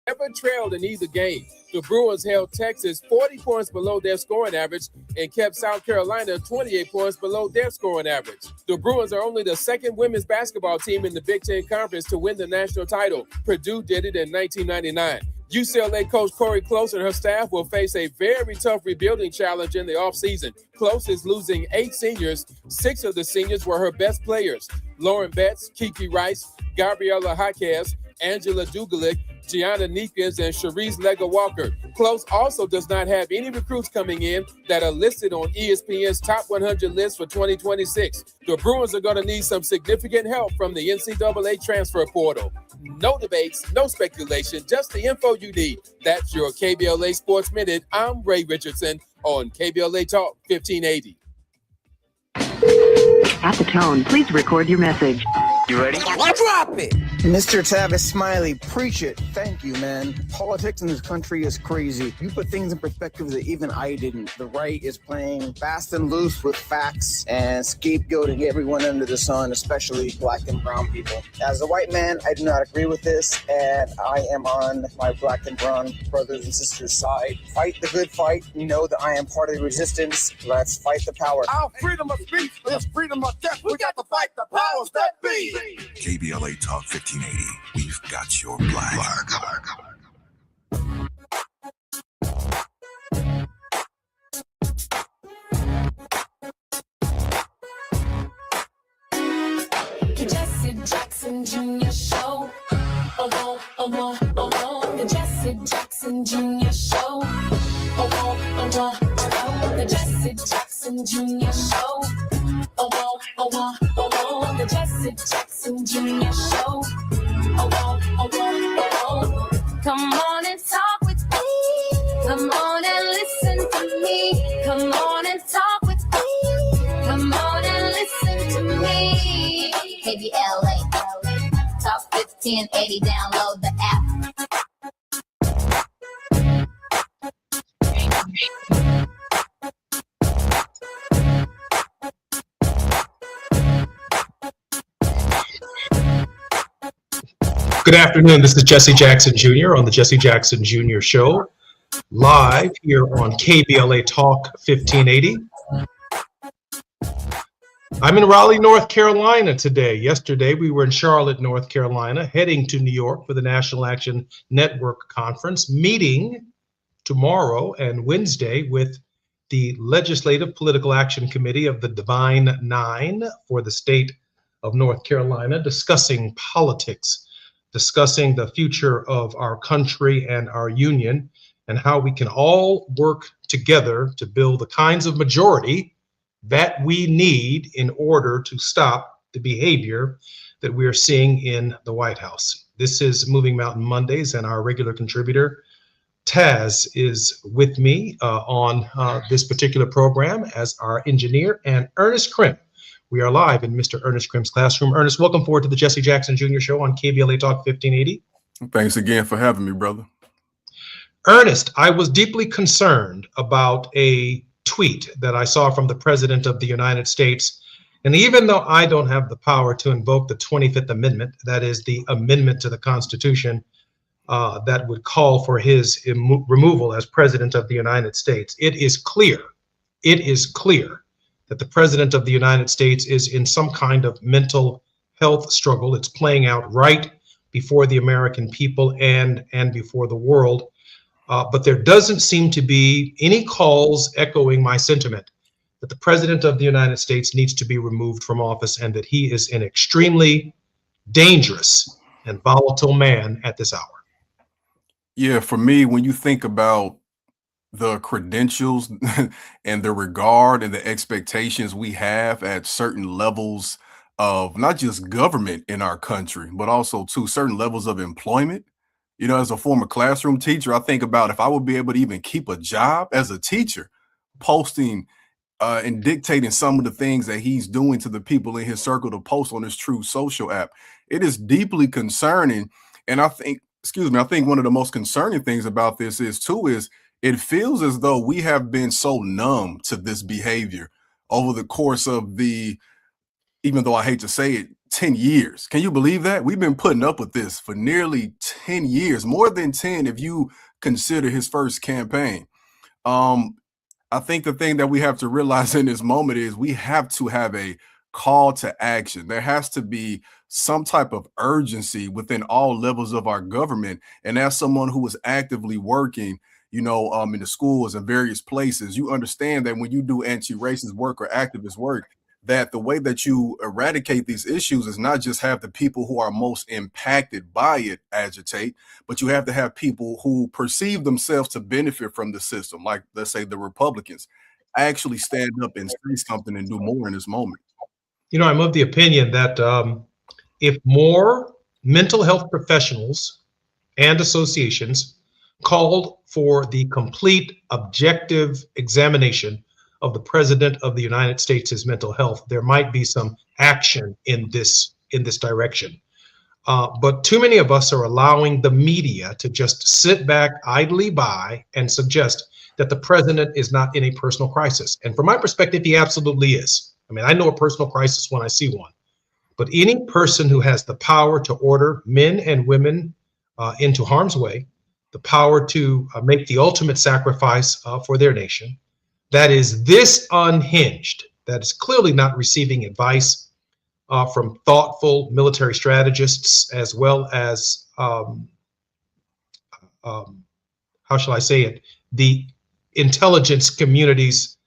Never trailed in either game. The Bruins held Texas 40 points below their scoring average and kept South Carolina 28 points below their scoring average. The Bruins are only the second women's basketball team in the Big Ten Conference to win the national title. Purdue did it in 1999. UCLA coach Corey Close and her staff will face a very tough rebuilding challenge in the offseason. Close is losing 8 seniors. 6 of the seniors were her best players. Lauren Betts, Kiki Rice, Gabriella Jaquez, Angela Dugalic, Gianna Neekins, and Cherise Lega-Walker. Close also does not have any recruits coming in that are listed on ESPN's top 100 list for 2026. The Bruins are going to need some significant help from the NCAA transfer portal. No debates, no speculation, just the info you need. That's your KBLA Sports Minute. I'm Ray Richardson on KBLA Talk 1580. At the tone, please record your message. You ready? Drop it! Mr. Tavis Smiley, preach it. Thank you, man. Politics in this country is crazy. You put things in perspective that even I didn't. The right is playing fast and loose with facts and scapegoating everyone under the sun, especially black and brown people. As a white man, I do not agree with this, and I am on my black and brown brothers and sisters' side. Fight the good fight. You know that I am part of the resistance. Let's fight the power. Our freedom of speech is freedom of death. We got to fight the powers that be. KBLA Talk 1580. We've got your black. The Jesse Jackson Jr. Show. The Jesse Jackson Jr. Show. The Jesse Jackson Jr. Show. The Jesse Jackson Jr. Show. Come on and talk with me. Come on and listen to me. Come on and talk with me. Come on and listen to me. KBLA Talk 1580. Download the app. Good afternoon. This is Jesse Jackson Jr. on the Jesse Jackson Jr. Show, live here on KBLA Talk 1580. I'm in Raleigh, North Carolina today. Yesterday, we were in Charlotte, North Carolina, heading to New York for the National Action Network Conference, meeting tomorrow and Wednesday with the Legislative Political Action Committee of the Divine Nine for the state of North Carolina, discussing politics, discussing the future of our country and our union, and how we can all work together to build the kinds of majority that we need in order to stop the behavior that we are seeing in the White House. This is Moving Mountain Mondays, and our regular contributor, Taz, is with me on this particular program as our engineer, and Ernest Krimp. We are live in Mr. Ernest Krimp's classroom. Ernest, welcome forward to the Jesse Jackson Jr. Show on KBLA Talk 1580. Thanks again for having me, brother. Ernest, I was deeply concerned about a tweet that I saw from the President of the United States. And even though I don't have the power to invoke the 25th Amendment, that is the amendment to the Constitution that would call for his removal as President of the United States, it is clear that the President of the United States is in some kind of mental health struggle. It's playing out right before the American people and before the world. But there doesn't seem to be any calls echoing my sentiment that the President of the United States needs to be removed from office and that he is an extremely dangerous and volatile man at this hour. Yeah, for me, when you think about the credentials and the regard and the expectations we have at certain levels of not just government in our country, but also to certain levels of employment. You know, as a former classroom teacher, I think about if I would be able to even keep a job as a teacher, posting and dictating some of the things that he's doing to the people in his circle to post on his Truth Social app. It is deeply concerning. And I think one of the most concerning things about this is it feels as though we have been so numb to this behavior over the course of even though I hate to say it, 10 years. Can you believe that? We've been putting up with this for nearly 10 years, more than 10 if you consider his first campaign. I think the thing that we have to realize in this moment is we have to have a call to action. There has to be some type of urgency within all levels of our government. And as someone who is actively working, in the schools and various places, you understand that when you do anti-racist work or activist work, that the way that you eradicate these issues is not just have the people who are most impacted by it agitate, but you have to have people who perceive themselves to benefit from the system, like, let's say, the Republicans, actually stand up and say something and do more in this moment. I'm of the opinion that if more mental health professionals and associations called for the complete objective examination of the President of the United States' mental health, there might be some action in this direction. But too many of us are allowing the media to just sit back idly by and suggest that the president is not in a personal crisis. And from my perspective, he absolutely is. I mean, I know a personal crisis when I see one. But any person who has the power to order men and women into harm's way, the power to make the ultimate sacrifice for their nation, that is this unhinged, that is clearly not receiving advice from thoughtful military strategists, as well as, how shall I say it, the intelligence community's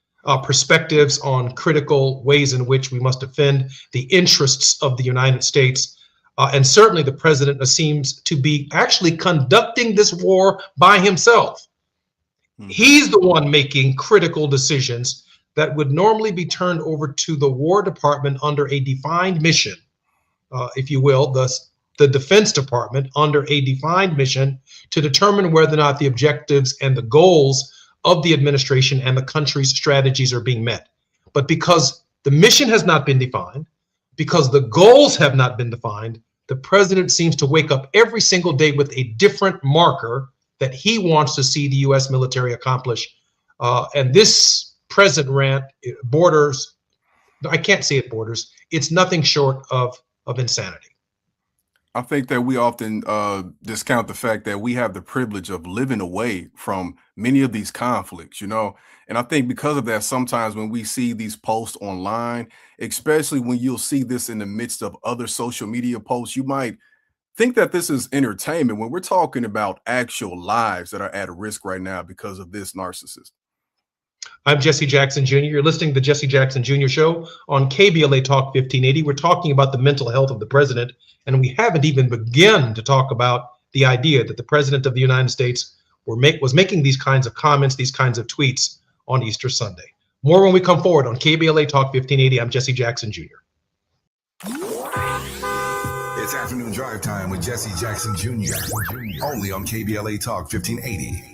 perspectives on critical ways in which we must defend the interests of the United States. And certainly the president seems to be actually conducting this war by himself. He's the one making critical decisions that would normally be turned over to the War Department under a defined mission, if you will, the Defense Department under a defined mission to determine whether or not the objectives and the goals of the administration and the country's strategies are being met. But because the mission has not been defined, because the goals have not been defined, the president seems to wake up every single day with a different marker that he wants to see the U.S. military accomplish. And this present rant borders, I can't say it borders, it's nothing short of insanity. I think that we often discount the fact that we have the privilege of living away from many of these conflicts, and I think because of that, sometimes when we see these posts online, especially when you'll see this in the midst of other social media posts, you might think that this is entertainment when we're talking about actual lives that are at risk right now because of this narcissist. I'm Jesse Jackson Jr. You're listening to the Jesse Jackson Jr. Show on KBLA Talk 1580. We're talking about the mental health of the president, and we haven't even begun to talk about the idea that the president of the United States was making these kinds of comments, these kinds of tweets on Easter Sunday. More when we come forward on KBLA Talk 1580. I'm Jesse Jackson Jr. It's afternoon drive time with Jesse Jackson Jr. Only on KBLA Talk 1580.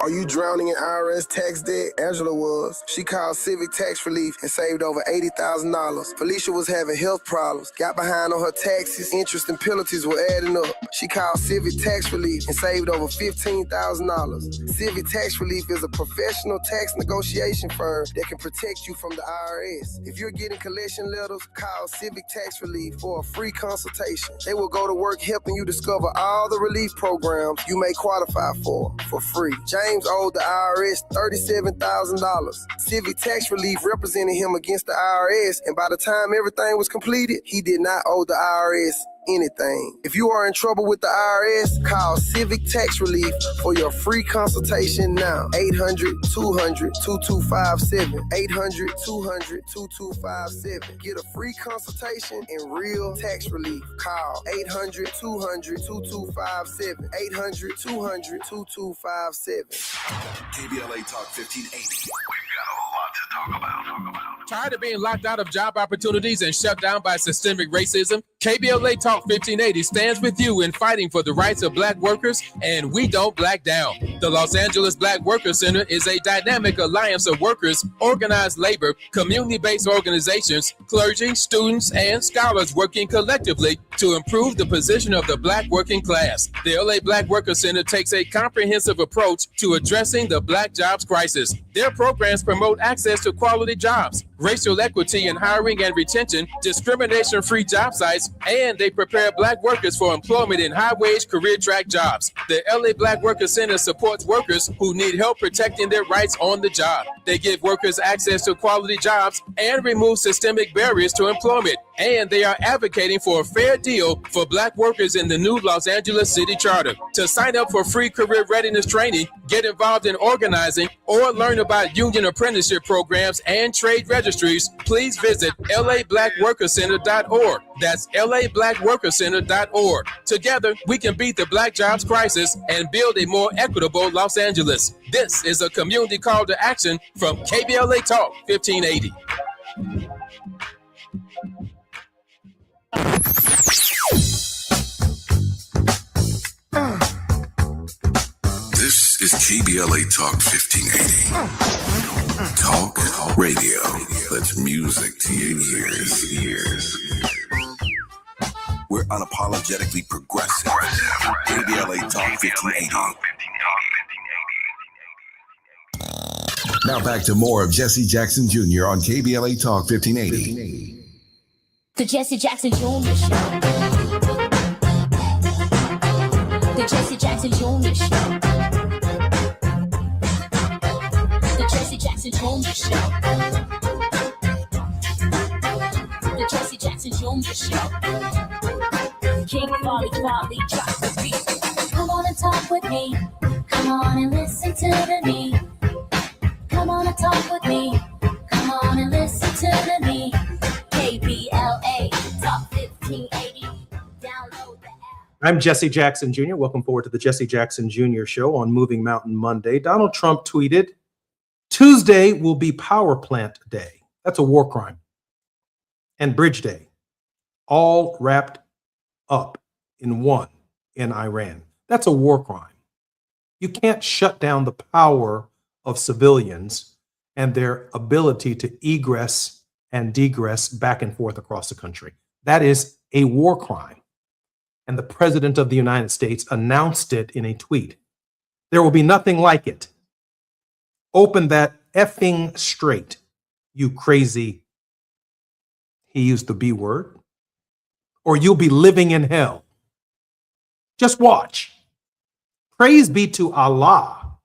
Are you drowning in IRS tax debt? Angela was. She called Civic Tax Relief and saved over $80,000. Felicia was having health problems, got behind on her taxes, interest and penalties were adding up. She called Civic Tax Relief and saved over $15,000. Civic Tax Relief is a professional tax negotiation firm that can protect you from the IRS. If you're getting collection letters, call Civic Tax Relief for a free consultation. They will go to work helping you discover all the relief programs you may qualify for free. James owed the IRS $37,000. Civic Tax Relief represented him against the IRS, and by the time everything was completed, he did not owe the IRS anything. If you are in trouble with the IRS, call Civic Tax Relief for your free consultation now. 800-200-2257. 800-200-2257. Get a free consultation and real tax relief. Call 800-200-2257. 800-200-2257. KBLA Talk 1580. We've got a lot to talk about. Tired of being locked out of job opportunities and shut down by systemic racism? KBLA Talk 1580 stands with you in fighting for the rights of black workers, and we don't black down. The Los Angeles Black Workers Center is a dynamic alliance of workers, organized labor, community-based organizations, clergy, students, and scholars working collectively to improve the position of the black working class. The LA Black Workers Center takes a comprehensive approach to addressing the black jobs crisis. Their programs promote access to quality jobs, racial equity in hiring and retention, discrimination-free job sites, and they prepare black workers for employment in high-wage career track jobs. The LA Black Workers Center supports workers who need help protecting their rights on the job. They give workers access to quality jobs and remove systemic barriers to employment. And they are advocating for a fair deal for black workers in the new Los Angeles City Charter. To sign up for free career readiness training, get involved in organizing, or learn about union apprenticeship programs and trade registries, please visit lablackworkercenter.org. That's lablackworkercenter.org. Together, we can beat the black jobs crisis and build a more equitable Los Angeles. This is a community call to action from KBLA Talk 1580. This is KBLA Talk 1580. Talk radio. That's music to your ears. We're unapologetically progressive. KBLA Talk 1580. Now back to more of Jesse Jackson Jr. on KBLA Talk 1580. The Jesse Jackson Jr. Show. The Jesse Jackson Jr. Show. The Jesse Jackson Jr. Show. The Jesse Jackson Jr. Show. King Folly drops the beat. Come on and talk with me. Come on and listen to me. Come on and talk with me. Come on and listen to me. KBLA Talk 1580. Download the app. I'm Jesse Jackson Jr. Welcome forward to the Jesse Jackson Jr. Show on Moving Mountain Monday. Donald Trump tweeted, Tuesday will be Power Plant Day. That's a war crime. And Bridge Day. All wrapped up in one in Iran. That's a war crime. You can't shut down the power of civilians and their ability to egress and degress back and forth across the country. That is a war crime. And the President of the United States announced it in a tweet. There will be nothing like it. Open that effing straight, you crazy. He used the B word. Or you'll be living in hell. Just watch. Praise be to Allah,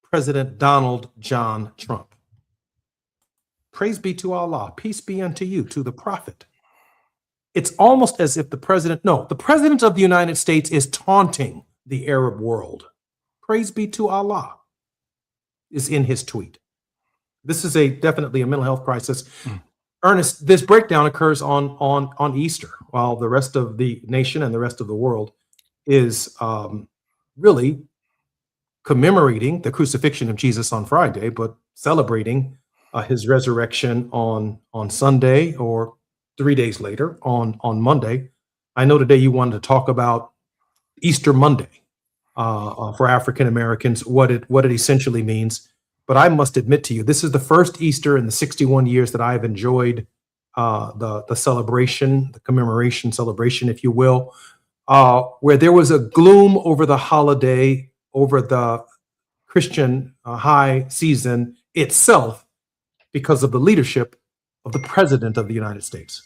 President Donald John Trump. Praise be to Allah. Peace be unto you, to the prophet. It's almost as if the president of the United States is taunting the Arab world. Praise be to Allah, is in his tweet. This is definitely a mental health crisis. Ernest, this breakdown occurs on Easter, while the rest of the nation and the rest of the world is really commemorating the crucifixion of Jesus on Friday, but celebrating his resurrection on Sunday, or 3 days later on Monday. I know today you wanted to talk about Easter Monday for African Americans, what it essentially means. But I must admit to you, this is the first Easter in the 61 years that I've enjoyed the celebration, the commemoration celebration, if you will, where there was a gloom over the holiday, over the Christian high season itself, because of the leadership of the President of the United States.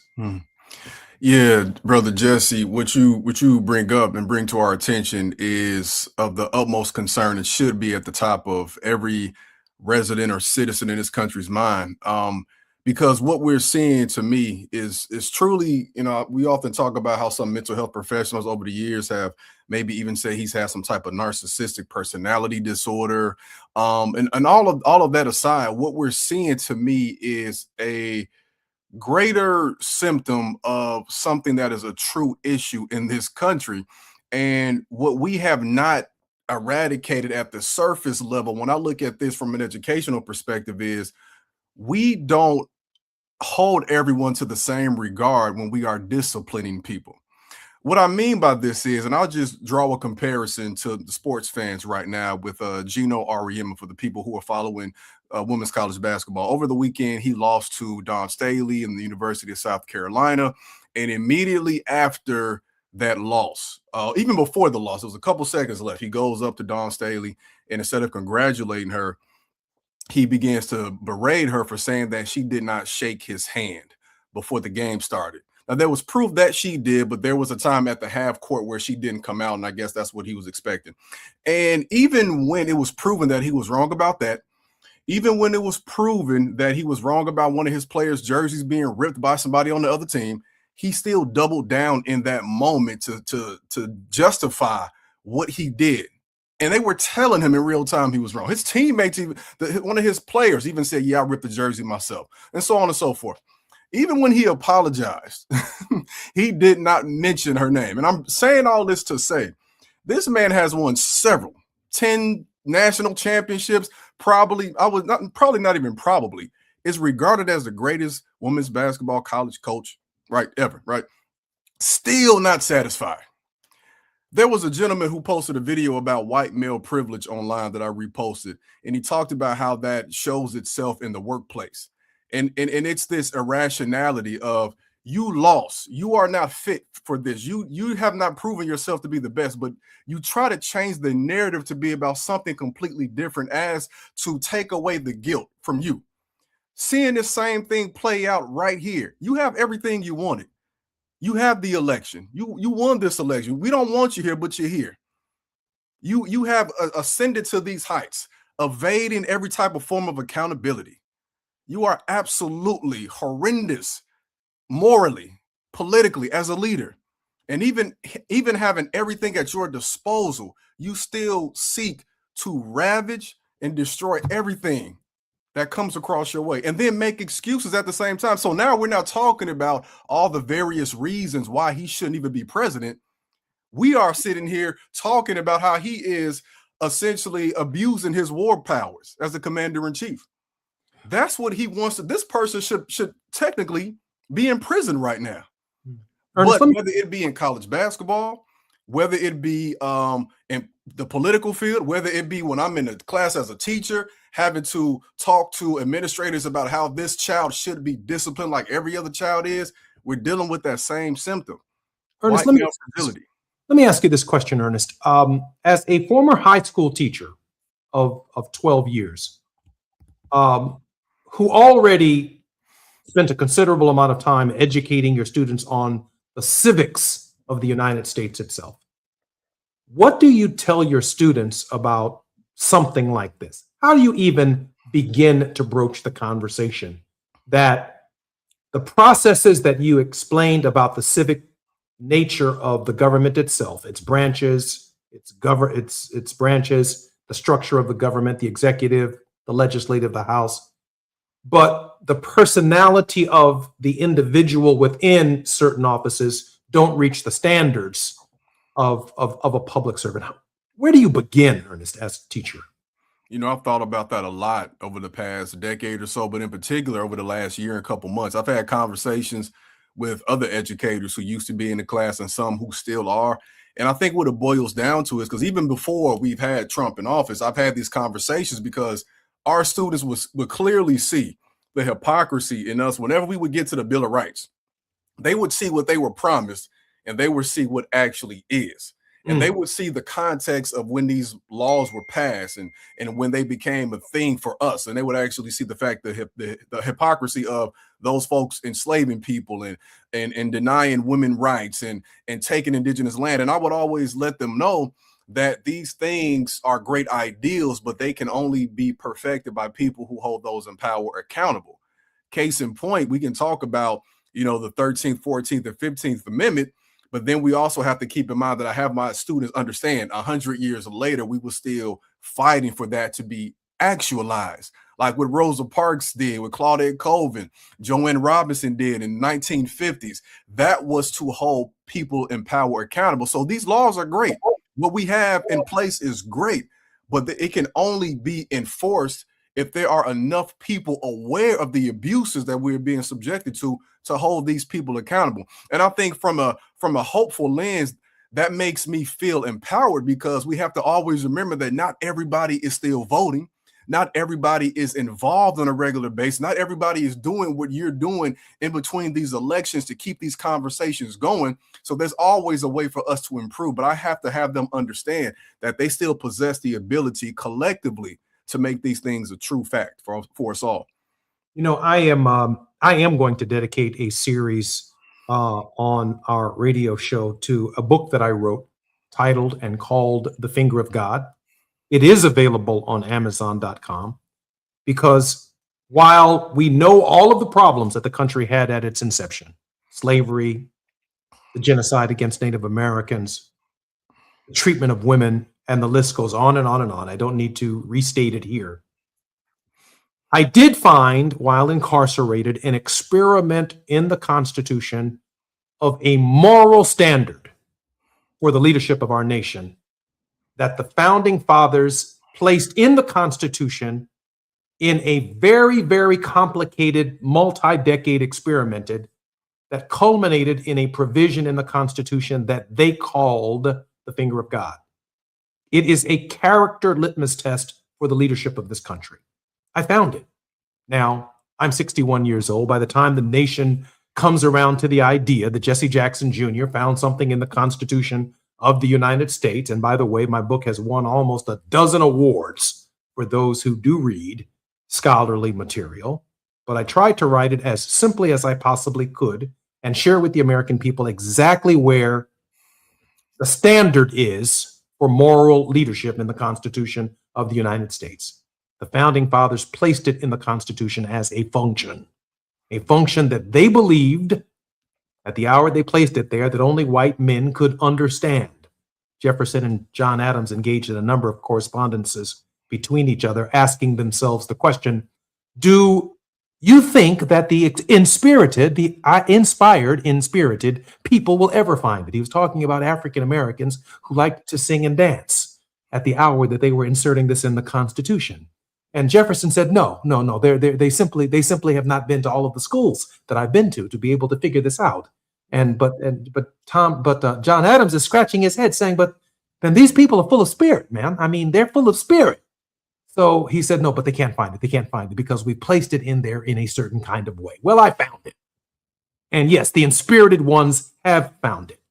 Yeah, brother Jesse, what you bring up and bring to our attention is of the utmost concern. It should be at the top of every resident or citizen in this country's mind. Because what we're seeing, to me, is truly, we often talk about how some mental health professionals over the years have maybe even say he's had some type of narcissistic personality disorder. And all of that aside, what we're seeing, to me, is a greater symptom of something that is a true issue in this country. And what we have not eradicated at the surface level, when I look at this from an educational perspective, is we don't hold everyone to the same regard when we are disciplining people. What I mean by this is, and I'll just draw a comparison to the sports fans right now with Gino Auriemma, for the people who are following women's college basketball. Over the weekend, he lost to Dawn Staley in the University of South Carolina. And immediately after that loss, even before the loss, it was a couple seconds left, he goes up to Dawn Staley, and instead of congratulating her, he begins to berate her for saying that she did not shake his hand before the game started. Now, there was proof that she did, but there was a time at the half court where she didn't come out, and I guess that's what he was expecting. And even when it was proven that he was wrong about that, even when it was proven that he was wrong about one of his players' jerseys being ripped by somebody on the other team, he still doubled down in that moment to justify what he did. And they were telling him in real time he was wrong. His teammates, even one of his players, even said, "Yeah, I ripped the jersey myself," and so on and so forth. Even when he apologized, he did not mention her name. And I'm saying all this to say, this man has won 10 national championships. Is regarded as the greatest women's basketball college coach, ever. Still not satisfied. There was a gentleman who posted a video about white male privilege online that I reposted, and he talked about how that shows itself in the workplace. And it's this irrationality of, you lost, you are not fit for this, you have not proven yourself to be the best, but you try to change the narrative to be about something completely different, as to take away the guilt from you. Seeing the same thing play out right here. You have everything you wanted. You have the election. You won this election. We don't want you here, but you're here. You have ascended to these heights, evading every type of form of accountability. You are absolutely horrendous morally, politically, as a leader. And even having everything at your disposal, you still seek to ravage and destroy everything that comes across your way, and then make excuses at the same time. So now we're not talking about all the various reasons why he shouldn't even be president. We are sitting here talking about how he is essentially abusing his war powers as the commander-in-chief. That's what he wants. This person should technically be in prison right now. Ernest, but whether it be in college basketball, whether it be in the political field, whether it be when I'm in a class as a teacher, having to talk to administrators about how this child should be disciplined like every other child is, we're dealing with that same symptom. Ernest, let me ask you this question, Ernest. As a former high school teacher of 12 years, who already spent a considerable amount of time educating your students on the civics of the United States itself, what do you tell your students about something like this? How do you even begin to broach the conversation that the processes that you explained about the civic nature of the government itself, its branches, its branches, the structure of the government, the executive, the legislative, the House. But the personality of the individual within certain offices don't reach the standards of a public servant. Where do you begin, Ernest, as a teacher? You know, I've thought about that a lot over the past decade or so, but in particular over the last year and a couple months. I've had conversations with other educators who used to be in the class and some who still are. And I think what it boils down to is because even before we've had Trump in office, I've had these conversations because our students would clearly see the hypocrisy in us. Whenever we would get to the Bill of Rights, they would see what they were promised and they would see what actually is. And they would see the context of when these laws were passed and when they became a thing for us. And they would actually see the fact that the hypocrisy of those folks enslaving people and denying women rights and taking indigenous land. And I would always let them know that these things are great ideals, but they can only be perfected by people who hold those in power accountable. Case in point, we can talk about, the 13th, 14th, and 15th Amendment. But then we also have to keep in mind that I have my students understand 100 years later, we were still fighting for that to be actualized. Like what Rosa Parks did, what Claudette Colvin, Joanne Robinson did in the 1950s. That was to hold people in power accountable. So these laws are great. What we have in place is great, but it can only be enforced if there are enough people aware of the abuses that we're being subjected to hold these people accountable. And I think from a hopeful lens, that makes me feel empowered because we have to always remember that not everybody is still voting. Not everybody is involved on a regular basis. Not everybody is doing what you're doing in between these elections to keep these conversations going. So there's always a way for us to improve, but I have to have them understand that they still possess the ability collectively to make these things a true fact for us all. I am going to dedicate a series on our radio show to a book that I wrote titled and called The Finger of God. It is available on Amazon.com because while we know all of the problems that the country had at its inception, slavery, the genocide against Native Americans, the treatment of women, and the list goes on and on and on. I don't need to restate it here. I did find, while incarcerated, an experiment in the Constitution of a moral standard for the leadership of our nation that the founding fathers placed in the Constitution in a very, very complicated, multi-decade experiment that culminated in a provision in the Constitution that they called the Finger of God. It is a character litmus test for the leadership of this country. I found it. Now, I'm 61 years old. By the time the nation comes around to the idea that Jesse Jackson Jr. found something in the Constitution of the United States, and by the way, my book has won almost a dozen awards for those who do read scholarly material, but I tried to write it as simply as I possibly could and share with the American people exactly where the standard is for moral leadership in the Constitution of the United States. The founding fathers placed it in the Constitution as a function that they believed at the hour they placed it there that only white men could understand. Jefferson and John Adams engaged in a number of correspondences between each other, asking themselves the question, do you think that the inspirited people will ever find it? He was talking about African Americans who liked to sing and dance at the hour that they were inserting this in the Constitution. And Jefferson said, no. They simply have not been to all of the schools that I've been to be able to figure this out. But John Adams is scratching his head saying, but then these people are full of spirit, man. I mean, they're full of spirit. So he said, no, but they can't find it. They can't find it because we placed it in there in a certain kind of way. Well, I found it. And yes, the inspirited ones have found it.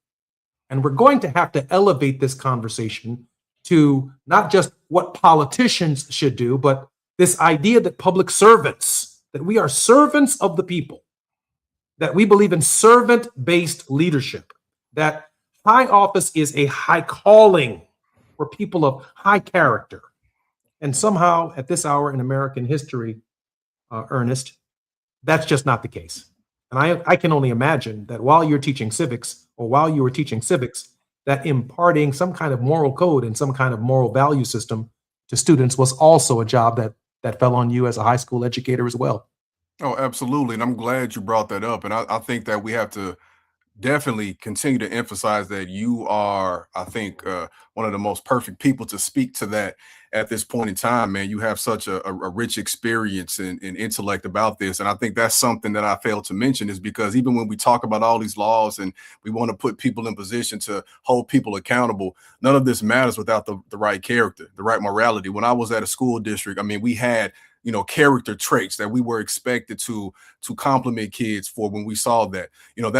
And we're going to have to elevate this conversation to not just what politicians should do, but this idea that public servants, that we are servants of the people, that we believe in servant-based leadership, that high office is a high calling for people of high character. And somehow at this hour in American history, Ernest, that's just not the case. And I can only imagine that while you're teaching civics, or while you were teaching civics, that imparting some kind of moral code and some kind of moral value system to students was also a job that fell on you as a high school educator as well. Oh, absolutely. And I'm glad you brought that up. And I think that we have to definitely continue to emphasize that you are, I think, one of the most perfect people to speak to that at this point in time, man. You have such a rich experience and intellect about this. And I think that's something that I failed to mention, is because even when we talk about all these laws and we want to put people in position to hold people accountable, none of this matters without the right character, the right morality. When I was at a school district, I mean, we had character traits that we were expected to compliment kids for when we saw that.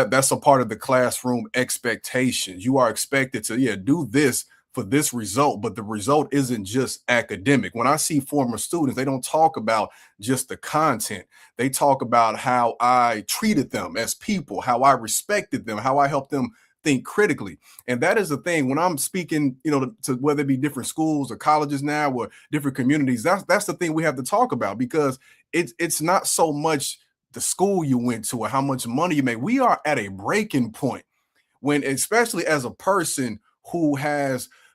That's a part of the classroom expectations. You are expected to, do this for this result, but the result isn't just academic. When I see former students, they don't talk about just the content. They talk about how I treated them as people, how I respected them, how I helped them think critically. And that is the thing when I'm speaking, to whether it be different schools or colleges now or different communities, that's the thing we have to talk about, because it's not so much the school you went to or how much money you make. We are at a breaking point when, especially as a person who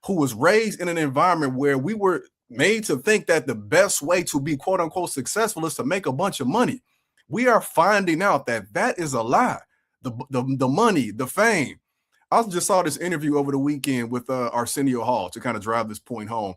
was raised in an environment where we were made to think that the best way to be quote unquote successful is to make a bunch of money. We are finding out that is a lie. The money, the fame. I just saw this interview over the weekend with Arsenio Hall to kind of drive this point home.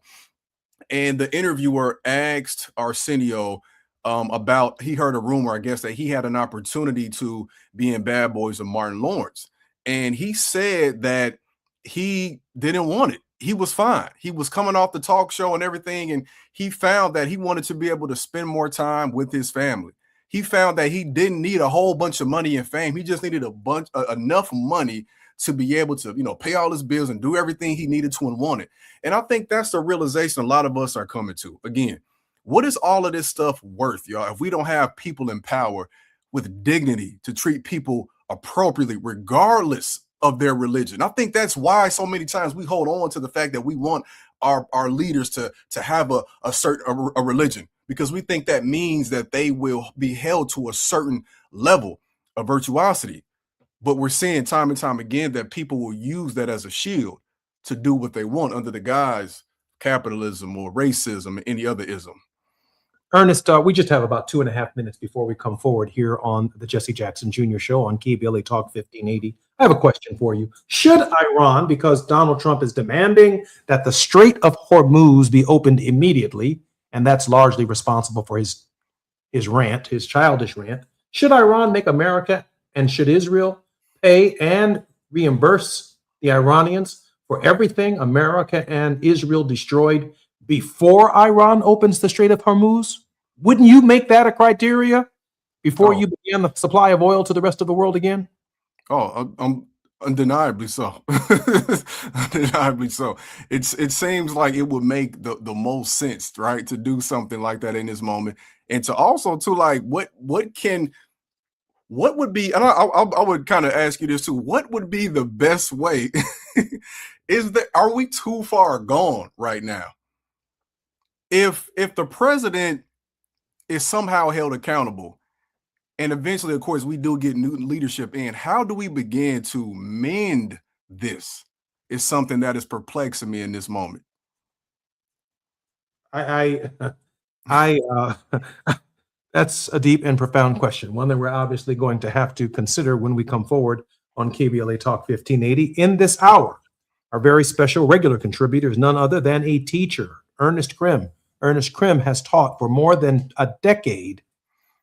And the interviewer asked Arsenio about, he heard a rumor, I guess, that he had an opportunity to be in Bad Boys of Martin Lawrence. And he said that he didn't want it. He was fine. He was coming off the talk show and everything. And he found that he wanted to be able to spend more time with his family. He found that he didn't need a whole bunch of money and fame. He just needed enough money to be able to, pay all his bills and do everything he needed to and wanted. And I think that's the realization a lot of us are coming to. Again, what is all of this stuff worth, y'all, if we don't have people in power with dignity to treat people appropriately, regardless of their religion? I think that's why so many times we hold on to the fact that we want our leaders to have a certain religion, because we think that means that they will be held to a certain level of virtuosity. But we're seeing time and time again that people will use that as a shield to do what they want under the guise of capitalism or racism or any other ism. Ernest, we just have about 2.5 minutes before we come forward here on the Jesse Jackson Jr. Show on KBLA Talk 1580. I have a question for you. Should Iran, because Donald Trump is demanding that the Strait of Hormuz be opened immediately, and that's largely responsible for his rant, his childish rant, should Iran make America and should Israel pay and reimburse the Iranians for everything America and Israel destroyed before Iran opens the Strait of Hormuz? Wouldn't you make that a criteria before you begin the supply of oil to the rest of the world again? Oh, undeniably so. Undeniably so. It seems like it would make the most sense, right, to do something like that in this moment, and to also to like what would be, and I would kind of ask you this too, what would be the best way? Are we too far gone right now? If the president is somehow held accountable, and eventually, of course, we do get new leadership in, how do we begin to mend this? Is something that is perplexing me in this moment. That's a deep and profound question, one that we're obviously going to have to consider when we come forward on KBLA Talk 1580. In this hour, our very special regular contributor is none other than a teacher, Ernest Krim. Ernest Krim has taught for more than a decade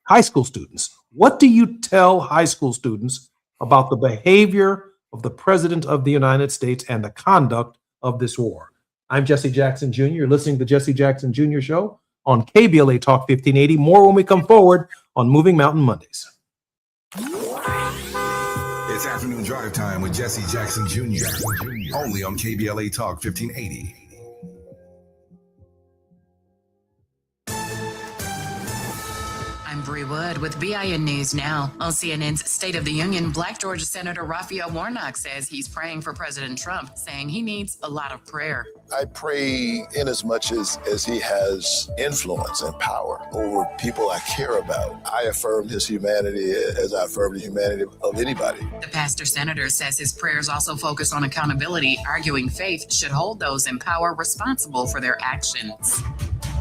high school students. What do you tell high school students about the behavior of the President of the United States and the conduct of this war? I'm Jesse Jackson Jr. You're listening to the Jesse Jackson Jr. Show on KBLA Talk 1580. More when we come forward on Moving Mountain Mondays. It's afternoon drive time with Jesse Jackson Jr. Only on KBLA Talk 1580. I'm Aubrey Wood with BIN News Now. On CNN's State of the Union, Black Georgia Senator Raphael Warnock says he's praying for President Trump, saying he needs a lot of prayer. I pray in as much as he has influence and power over people I care about. I affirm his humanity as I affirm the humanity of anybody. The pastor senator says his prayers also focus on accountability, arguing faith should hold those in power responsible for their actions.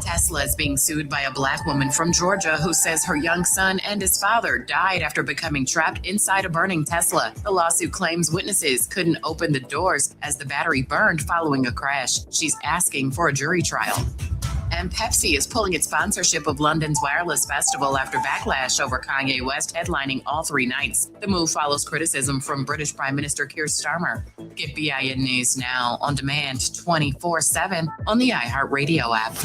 Tesla is being sued by a Black woman from Georgia who says her young son and his father died after becoming trapped inside a burning Tesla. The lawsuit claims witnesses couldn't open the doors as the battery burned following a crash. She's asking for a jury trial. And Pepsi is pulling its sponsorship of London's Wireless Festival after backlash over Kanye West headlining all 3 nights. The move follows criticism from British Prime Minister Keir Starmer. Get BIN News Now on demand 24/7 on the iHeartRadio app.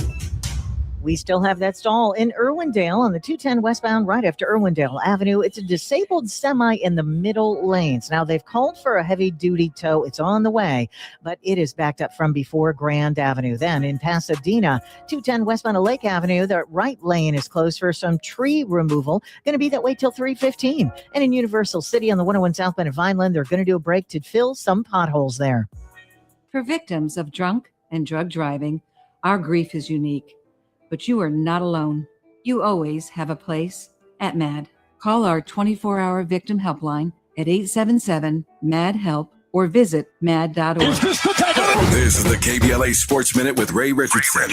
We still have that stall in Irwindale on the 210 westbound right after Irwindale Avenue. It's a disabled semi in the middle lanes. Now, they've called for a heavy-duty tow. It's on the way, but it is backed up from before Grand Avenue. Then in Pasadena, 210 westbound of Lake Avenue, the right lane is closed for some tree removal. Going to be that way till 3:15. And in Universal City on the 101 southbound of Vineland, they're going to do a break to fill some potholes there. For victims of drunk and drug driving, our grief is unique. But you are not alone. You always have a place at MAD. Call our 24-hour victim helpline at 877-MAD-HELP or visit mad.org. This is the KBLA Sports Minute with Ray Richardson.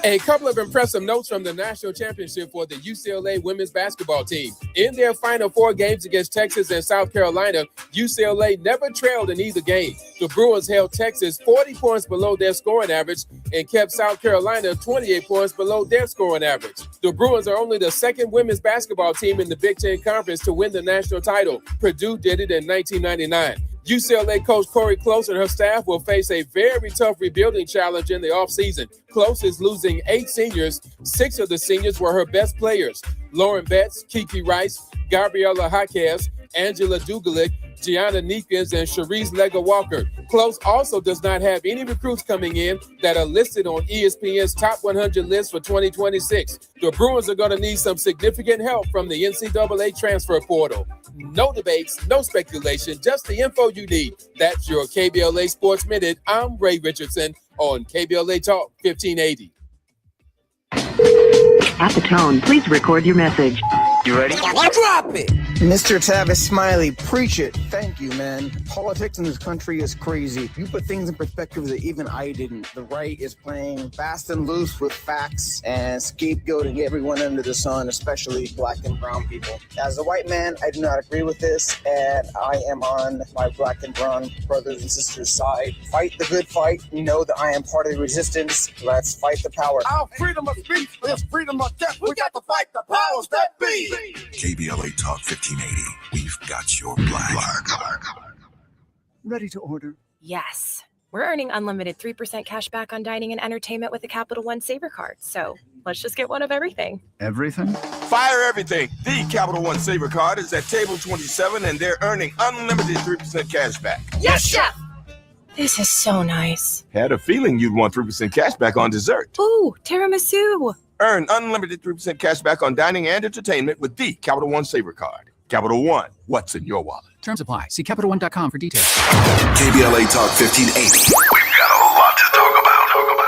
A couple of impressive notes from the national championship for the UCLA women's basketball team. In their final 4 games against Texas and South Carolina, UCLA never trailed in either game. The Bruins held Texas 40 points below their scoring average and kept South Carolina 28 points below their scoring average. The Bruins are only the second women's basketball team in the Big Ten Conference to win the national title. Purdue did it in 1999. UCLA coach Corey Close and her staff will face a very tough rebuilding challenge in the offseason. Close is losing 8 seniors. 6 of the seniors were her best players. Lauren Betts, Kiki Rice, Gabriella Jaquez, Angela Dugalic, Gianna Neekins, and Cherise Lega-Walker. Close also does not have any recruits coming in that are listed on ESPN's top 100 list for 2026. The Bruins are going to need some significant help from the NCAA transfer portal. No debates, no speculation, just the info you need. That's your KBLA Sports Minute. I'm Ray Richardson on KBLA Talk 1580. At the tone, please record your message. You ready? Drop it! Mr. Tavis Smiley, preach it. Thank you, man. Politics in this country is crazy. You put things in perspective that even I didn't. The right is playing fast and loose with facts and scapegoating everyone under the sun, especially black and brown people. As a white man, I do not agree with this, and I am on my black and brown brothers and sisters' side. Fight the good fight. You know that I am part of the resistance. Let's fight the power. Our freedom of speech is freedom of death. We got to fight the powers that be. KBLA Talk 1580. We've got your black. Ready to order. Yes. We're earning unlimited 3% cash back on dining and entertainment with a Capital One Saver card. So let's just get one of everything. Everything? Fire everything. The Capital One Saver card is at table 27 and they're earning unlimited 3% cash back. Yes, chef! This is so nice. Had a feeling you'd want 3% cash back on dessert. Ooh, tiramisu. Earn unlimited 3% cash back on dining and entertainment with the Capital One Saver card. Capital One, what's in your wallet? Terms apply. See CapitalOne.com for details. KBLA Talk 1580. We've got a lot to talk about.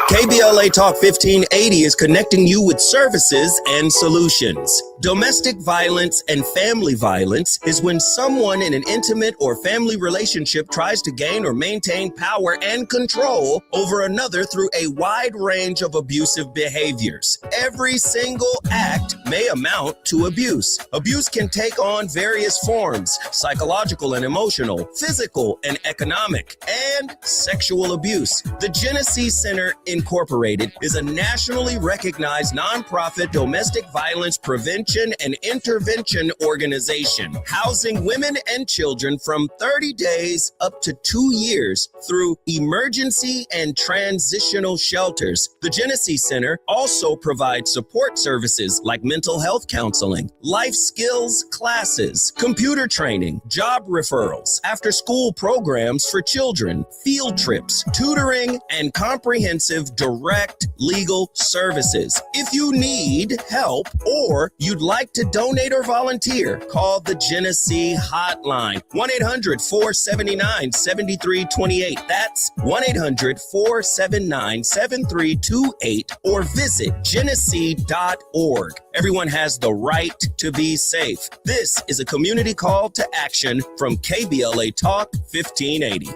KBLA Talk 1580 is connecting you with services and solutions. Domestic violence and family violence is when someone in an intimate or family relationship tries to gain or maintain power and control over another through a wide range of abusive behaviors. Every single act may amount to abuse. Abuse can take on various forms: psychological and emotional, physical and economic, and sexual abuse. The Genesee Center Incorporated is a nationally recognized nonprofit domestic violence prevention prevention and intervention organization, housing women and children from 30 days up to 2 years through emergency and transitional shelters. The Genesee Center also provides support services like mental health counseling, life skills classes, computer training, job referrals, after-school programs for children, field trips, tutoring, and comprehensive direct legal services. If you need help or you'd like to donate or volunteer, call the Genesee Hotline, 1-800-479-7328. That's 1-800-479-7328, or visit Genesee.org. Everyone has the right to be safe. This is a community call to action from KBLA Talk 1580.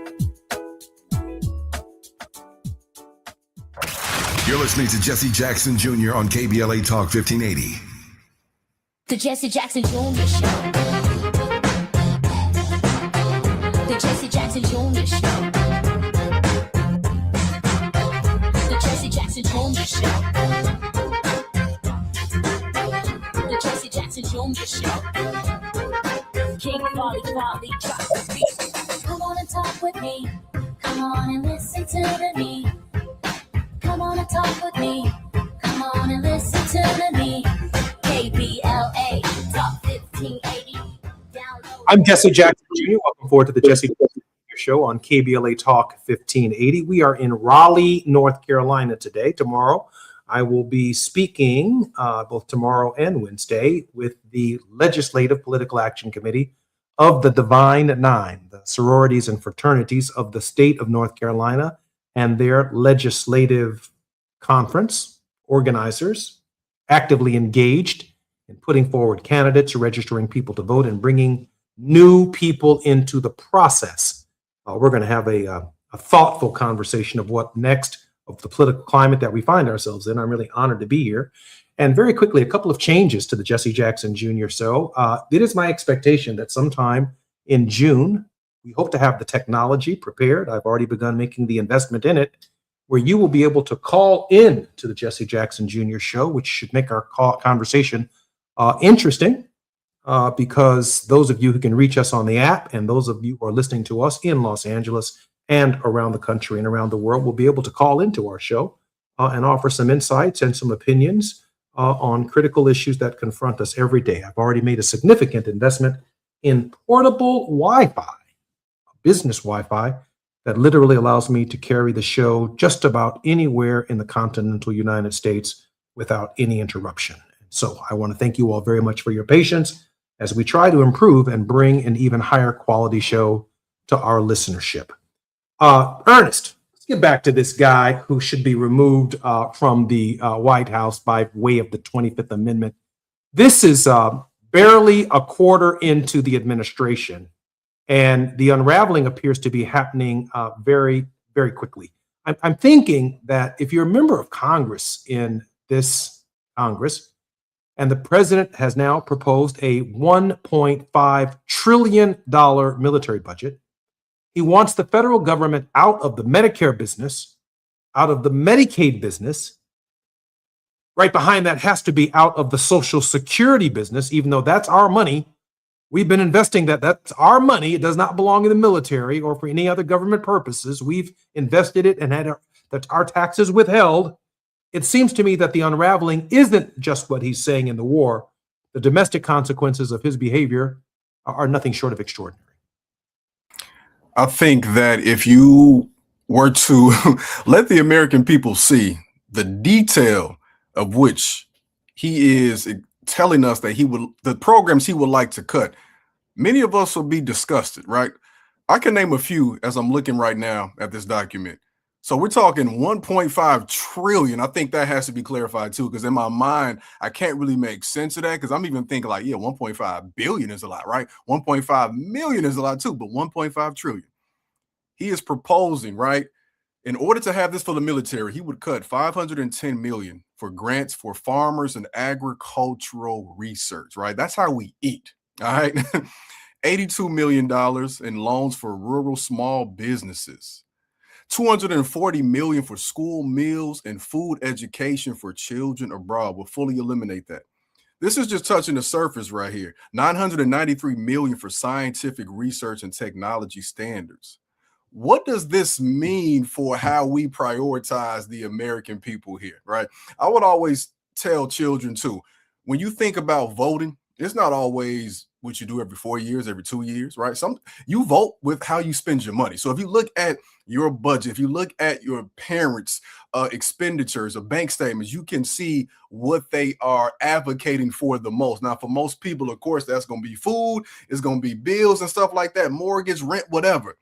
You're listening to Jesse Jackson Jr. on KBLA Talk 1580. The Jesse Jackson Jr. Show. The Jesse Jackson Jr. Show. The Jesse Jackson Jr. Show. The Jesse Jackson Jr. Show. King Volley, drop the beat. Come on and talk with me. Come on and listen to me. Come on and talk with me. Come on and listen to me. KBLA Talk 1580. I'm Jesse Jackson Jr. Welcome forward to the Jesse Jackson Jr. Show on KBLA Talk 1580. We are in Raleigh, North Carolina today. Tomorrow, I will be speaking both tomorrow and Wednesday with the Legislative Political Action Committee of the Divine Nine, the sororities and fraternities of the state of North Carolina, and their legislative conference organizers actively engaged in putting forward candidates, registering people to vote, and bringing new people into the process. We're going to have a thoughtful conversation of what next of the political climate that we find ourselves in. I'm really honored to be here. And very quickly, a couple of changes to the Jesse Jackson Jr. show. It is my expectation that sometime in June, we hope to have the technology prepared. I've already begun making the investment in it, where you will be able to call in to the Jesse Jackson Jr. show, which should make our conversation interesting, because those of you who can reach us on the app and those of you who are listening to us in Los Angeles and around the country and around the world will be able to call into our show and offer some insights and some opinions on critical issues that confront us every day. I've already made a significant investment in portable Wi-Fi, business Wi-Fi, that literally allows me to carry the show just about anywhere in the continental United States without any interruption. So I want to thank you all very much for your patience as we try to improve and bring an even higher quality show to our listenership. Ernest, let's get back to this guy who should be removed from the White House by way of the 25th Amendment. This is barely a quarter into the administration, and the unraveling appears to be happening very, very quickly. I'm thinking that if you're a member of Congress in this Congress, and the president has now proposed a $1.5 trillion military budget, he wants the federal government out of the Medicare business, out of the Medicaid business. Right behind that has to be out of the Social Security business, even though that's our money. We've been investing that. That's our money. It does not belong in the military or for any other government purposes. We've invested it and had our taxes withheld. It seems to me that the unraveling isn't just what he's saying in the war. The domestic consequences of his behavior are nothing short of extraordinary. I think that if you were to let the American people see the detail of which he is telling us that the programs he would like to cut, many of us will be disgusted, right? I can name a few as I'm looking right now at this document. So we're talking 1.5 trillion. I think that has to be clarified too, because in my mind, I can't really make sense of that, because I'm even thinking like, yeah, 1.5 billion is a lot, right? 1.5 million is a lot too, but 1.5 trillion. He is proposing, right? In order to have this for the military, he would cut 510 million for grants for farmers and agricultural research, right? That's how we eat, all right? $82 million in loans for rural small businesses. $240 million for school meals and food education for children abroad. We'll fully eliminate that. This is just touching the surface right here. $993 million for scientific research and technology standards. What does this mean for how we prioritize the American people here, right? I would always tell children too, when you think about voting, it's not always what you do every 4 years, every 2 years, right? You vote with how you spend your money. So if you look at your budget, if you look at your parents' expenditures or bank statements, you can see what they are advocating for the most. Now, for most people, of course, that's going to be food, it's going to be bills and stuff like that, mortgage, rent, whatever.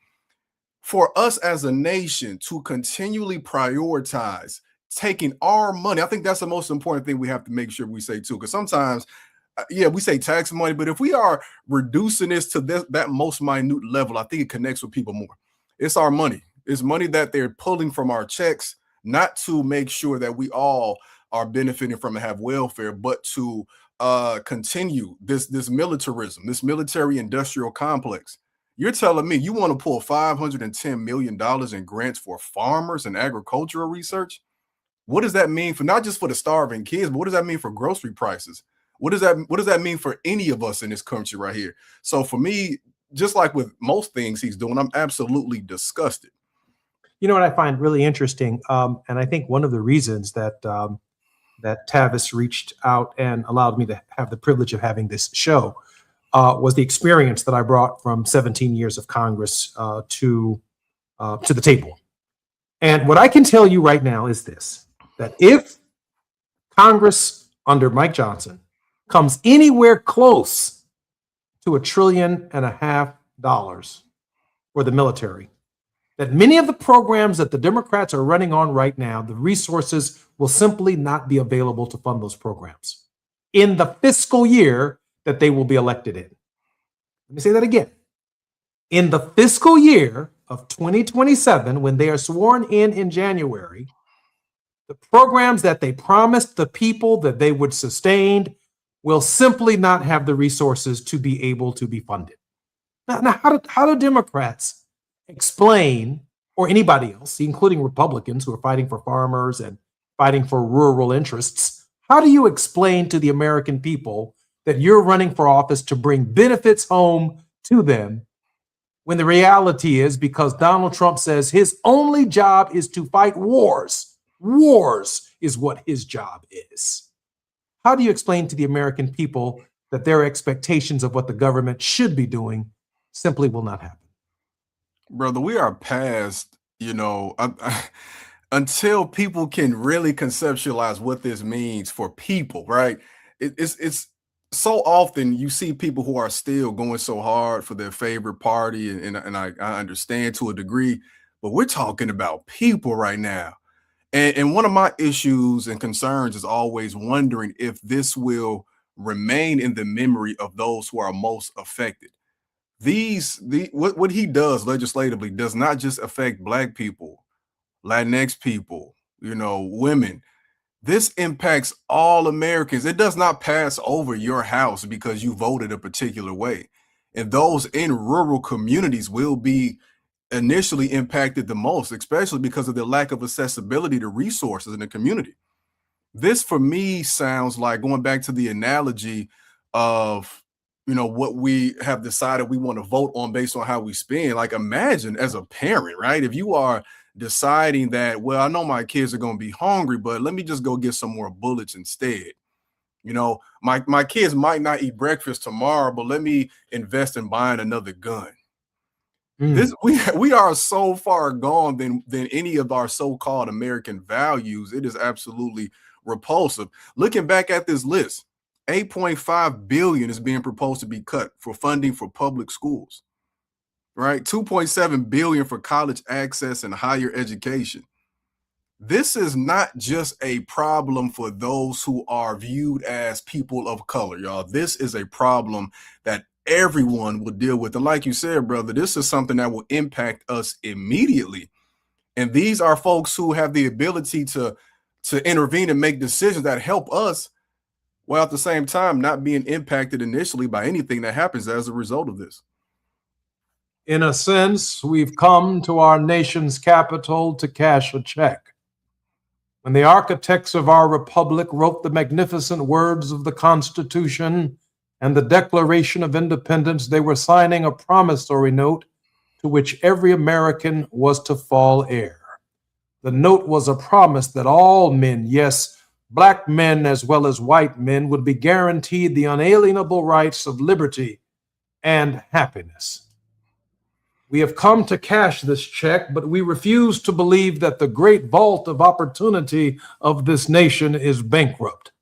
For us as a nation to continually prioritize taking our money, I think that's the most important thing we have to make sure we say too, because sometimes, we say tax money, but if we are reducing this to that most minute level, I think it connects with people more. It's our money. It's money that they're pulling from our checks, not to make sure that we all are benefiting from and have welfare, but to continue this militarism, this military industrial complex. You're telling me you want to pull $510 million in grants for farmers and agricultural research? What does that mean for not just for the starving kids, but what does that mean for grocery prices? What does that mean for any of us in this country right here? So for me, just like with most things he's doing, I'm absolutely disgusted. You know what I find really interesting, and I think one of the reasons that that Tavis reached out and allowed me to have the privilege of having this show was the experience that I brought from 17 years of Congress to the table. And what I can tell you right now is this, that if Congress under Mike Johnson comes anywhere close to $1.5 trillion for the military, that many of the programs that the Democrats are running on right now, the resources will simply not be available to fund those programs in the fiscal year that they will be elected in. Let me say that again. In the fiscal year of 2027, when they are sworn in January, the programs that they promised the people that they would sustain will simply not have the resources to be able to be funded. Now how do Democrats explain, or anybody else, including Republicans who are fighting for farmers and fighting for rural interests, how do you explain to the American people that you're running for office to bring benefits home to them when the reality is, because Donald Trump says his only job is to fight wars. Wars is what his job is. How do you explain to the American people that their expectations of what the government should be doing simply will not happen? Brother, we are past, until people can really conceptualize what this means for people, right? It's so often you see people who are still going so hard for their favorite party, and I understand to a degree, but we're talking about people right now. And one of my issues and concerns is always wondering if this will remain in the memory of those who are most affected. What he does legislatively does not just affect Black people, Latinx people, women. This impacts all Americans. It does not pass over your house because you voted a particular way. And those in rural communities will be initially impacted the most, especially because of the lack of accessibility to resources in the community. This, for me, sounds like going back to the analogy of, what we have decided we want to vote on based on how we spend. Like, imagine as a parent, right? If you are deciding that, well, I know my kids are going to be hungry, but let me just go get some more bullets instead. My kids might not eat breakfast tomorrow, but let me invest in buying another gun. We are so far gone than any of our so-called American values. It is absolutely repulsive. Looking back at this list, $8.5 billion is being proposed to be cut for funding for public schools, right? $2.7 billion for college access and higher education. This is not just a problem for those who are viewed as people of color, y'all. This is a problem that everyone will deal with. And like you said, brother, this is something that will impact us immediately. And these are folks who have the ability to intervene and make decisions that help us, while at the same time not being impacted initially by anything that happens as a result of this. In a sense, we've come to our nation's capital to cash a check. When the architects of our republic wrote the magnificent words of the Constitution and the Declaration of Independence, they were signing a promissory note to which every American was to fall heir. The note was a promise that all men, yes, black men as well as white men, would be guaranteed the unalienable rights of liberty and happiness. We have come to cash this check, but we refuse to believe that the great vault of opportunity of this nation is bankrupt.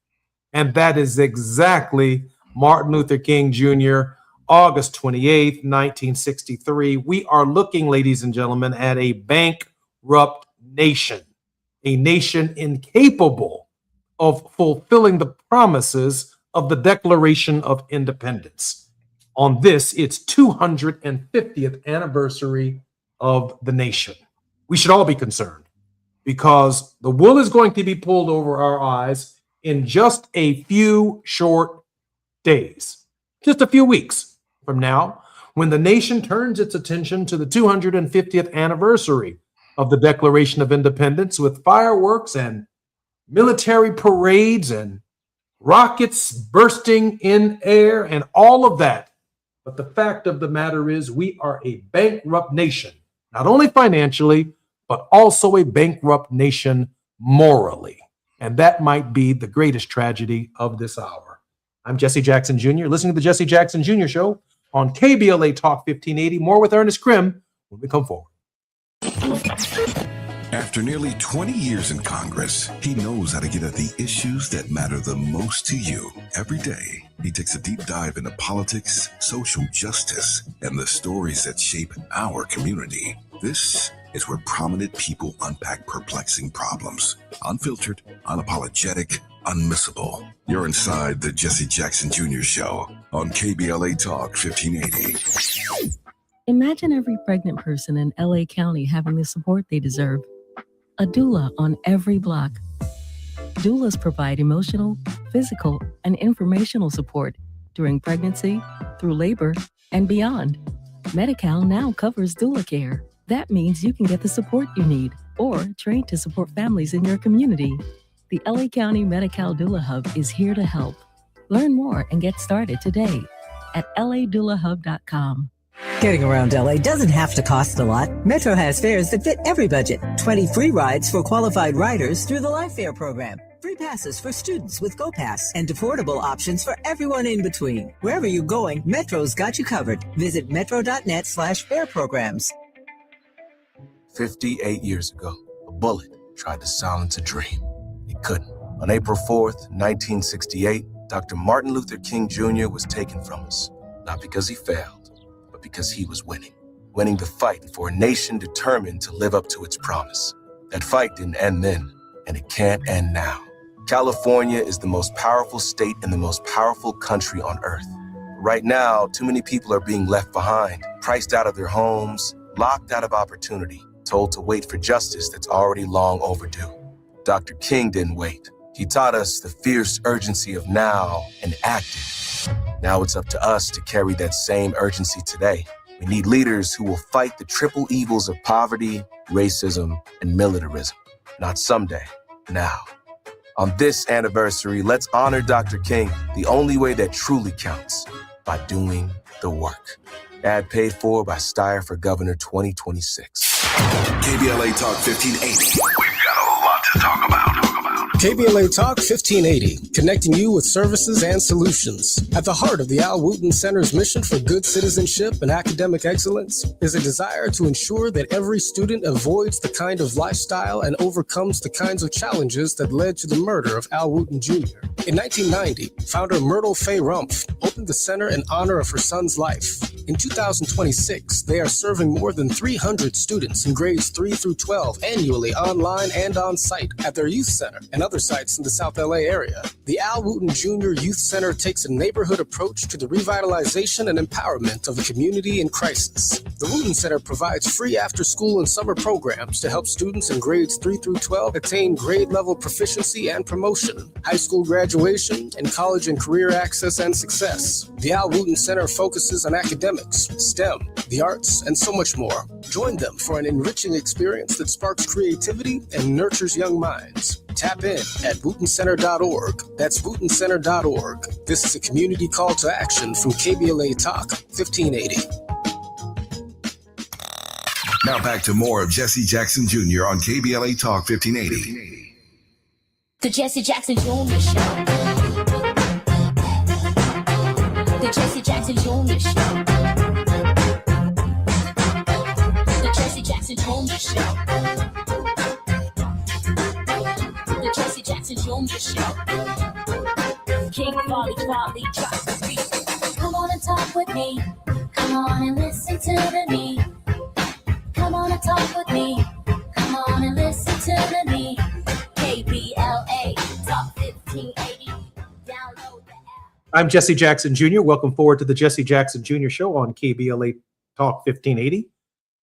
And that is exactly Martin Luther King Jr., August 28th, 1963. We are looking, ladies and gentlemen, at a bankrupt nation, a nation incapable of fulfilling the promises of the Declaration of Independence. On this, its 250th anniversary of the nation. We should all be concerned because the wool is going to be pulled over our eyes in just a few short days, just a few weeks from now, when the nation turns its attention to the 250th anniversary of the Declaration of Independence with fireworks and military parades and rockets bursting in air and all of that. But the fact of the matter is we are a bankrupt nation, not only financially, but also a bankrupt nation morally. And that might be the greatest tragedy of this hour. I'm Jesse Jackson Jr., listening to the Jesse Jackson Jr. Show on KBLA Talk 1580. More with Ernest Krim when we come forward. After nearly 20 years in Congress, he knows how to get at the issues that matter the most to you. Every day, he takes a deep dive into politics, social justice, and the stories that shape our community. This is where prominent people unpack perplexing problems. Unfiltered, unapologetic, unmissable. You're inside the Jesse Jackson Jr. Show on KBLA Talk 1580. Imagine every pregnant person in LA County having the support they deserve. A doula on every block. Doulas provide emotional, physical, and informational support during pregnancy, through labor, and beyond. Medi-Cal now covers doula care. That means you can get the support you need or train to support families in your community. The LA County Medi-Cal Doula Hub is here to help. Learn more and get started today at ladoulahub.com. Getting around LA doesn't have to cost a lot. Metro has fares that fit every budget. 20 free rides for qualified riders through the Life Fare program. Free passes for students with GoPass and affordable options for everyone in between. Wherever you're going, Metro's got you covered. Visit metro.net/fare programs. 58 years ago, a bullet tried to silence a dream. It couldn't. On April 4th, 1968, Dr. Martin Luther King Jr. was taken from us. Not because he failed, but because he was winning the fight for a nation determined to live up to its promise. That fight didn't end then, and it can't end now. California is the most powerful state and the most powerful country on earth. Right now, too many people are being left behind, priced out of their homes, locked out of opportunity, told to wait for justice that's already long overdue. Dr. King didn't wait. He taught us the fierce urgency of now and acted. Now it's up to us to carry that same urgency today. We need leaders who will fight the triple evils of poverty, racism, and militarism. Not someday, now. On this anniversary, let's honor Dr. King the only way that truly counts, by doing the work. Ad paid for by Steyer for Governor 2026. KBLA Talk 1580. We've got a lot to talk about. KBLA Talk 1580, connecting you with services and solutions. At the heart of the Al Wooten Center's mission for good citizenship and academic excellence is a desire to ensure that every student avoids the kind of lifestyle and overcomes the kinds of challenges that led to the murder of Al Wooten Jr. In 1990, founder Myrtle Fay Rumpf opened the center in honor of her son's life. In 2026, they are serving more than 300 students in grades 3 through 12 annually online and on site at their youth center and other sites in the South LA area. The Al Wooten Jr. Youth Center takes a neighborhood approach to the revitalization and empowerment of a community in crisis. The Wooten Center provides free after-school and summer programs to help students in grades 3 through 12 attain grade-level proficiency and promotion, high school graduation, and college and career access and success. The Al Wooten Center focuses on academics, STEM, the arts, and so much more. Join them for an enriching experience that sparks creativity and nurtures young minds. Tap in at WootenCenter.org. That's WootenCenter.org. This is a community call to action from KBLA Talk 1580. Now back to more of Jesse Jackson Jr. on KBLA Talk 1580. The Jesse Jackson Jr. Show. The Jesse Jackson Jr. Show. The Jesse Jackson Jr. Show. The Jesse Jackson Jr. Show. King Volley drops the beat. Come on and talk with me. Come on and listen to me. Come on and talk with me. Come on and listen to me. KBLA Talk 1580. Download the app. I'm Jesse Jackson Jr. Welcome forward to the Jesse Jackson Jr. Show on KBLA Talk 1580.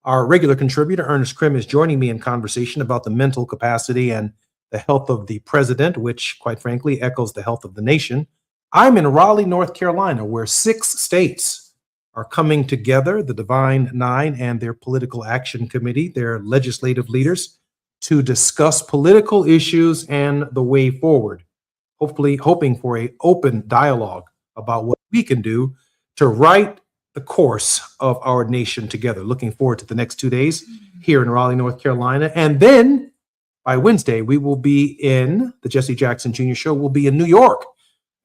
Our regular contributor, Ernest Krim, is joining me in conversation about the mental capacity and the health of the president, which, quite frankly, echoes the health of the nation. I'm in Raleigh, North Carolina, where 6 states are coming together, the Divine Nine and their political action committee, their legislative leaders, to discuss political issues and the way forward, hopefully hoping for an open dialogue about what we can do to right the course of our nation together. Looking forward to the next 2 days here in Raleigh, North Carolina. And then by Wednesday, we will be in the Jesse Jackson Jr. Show. We'll be in New York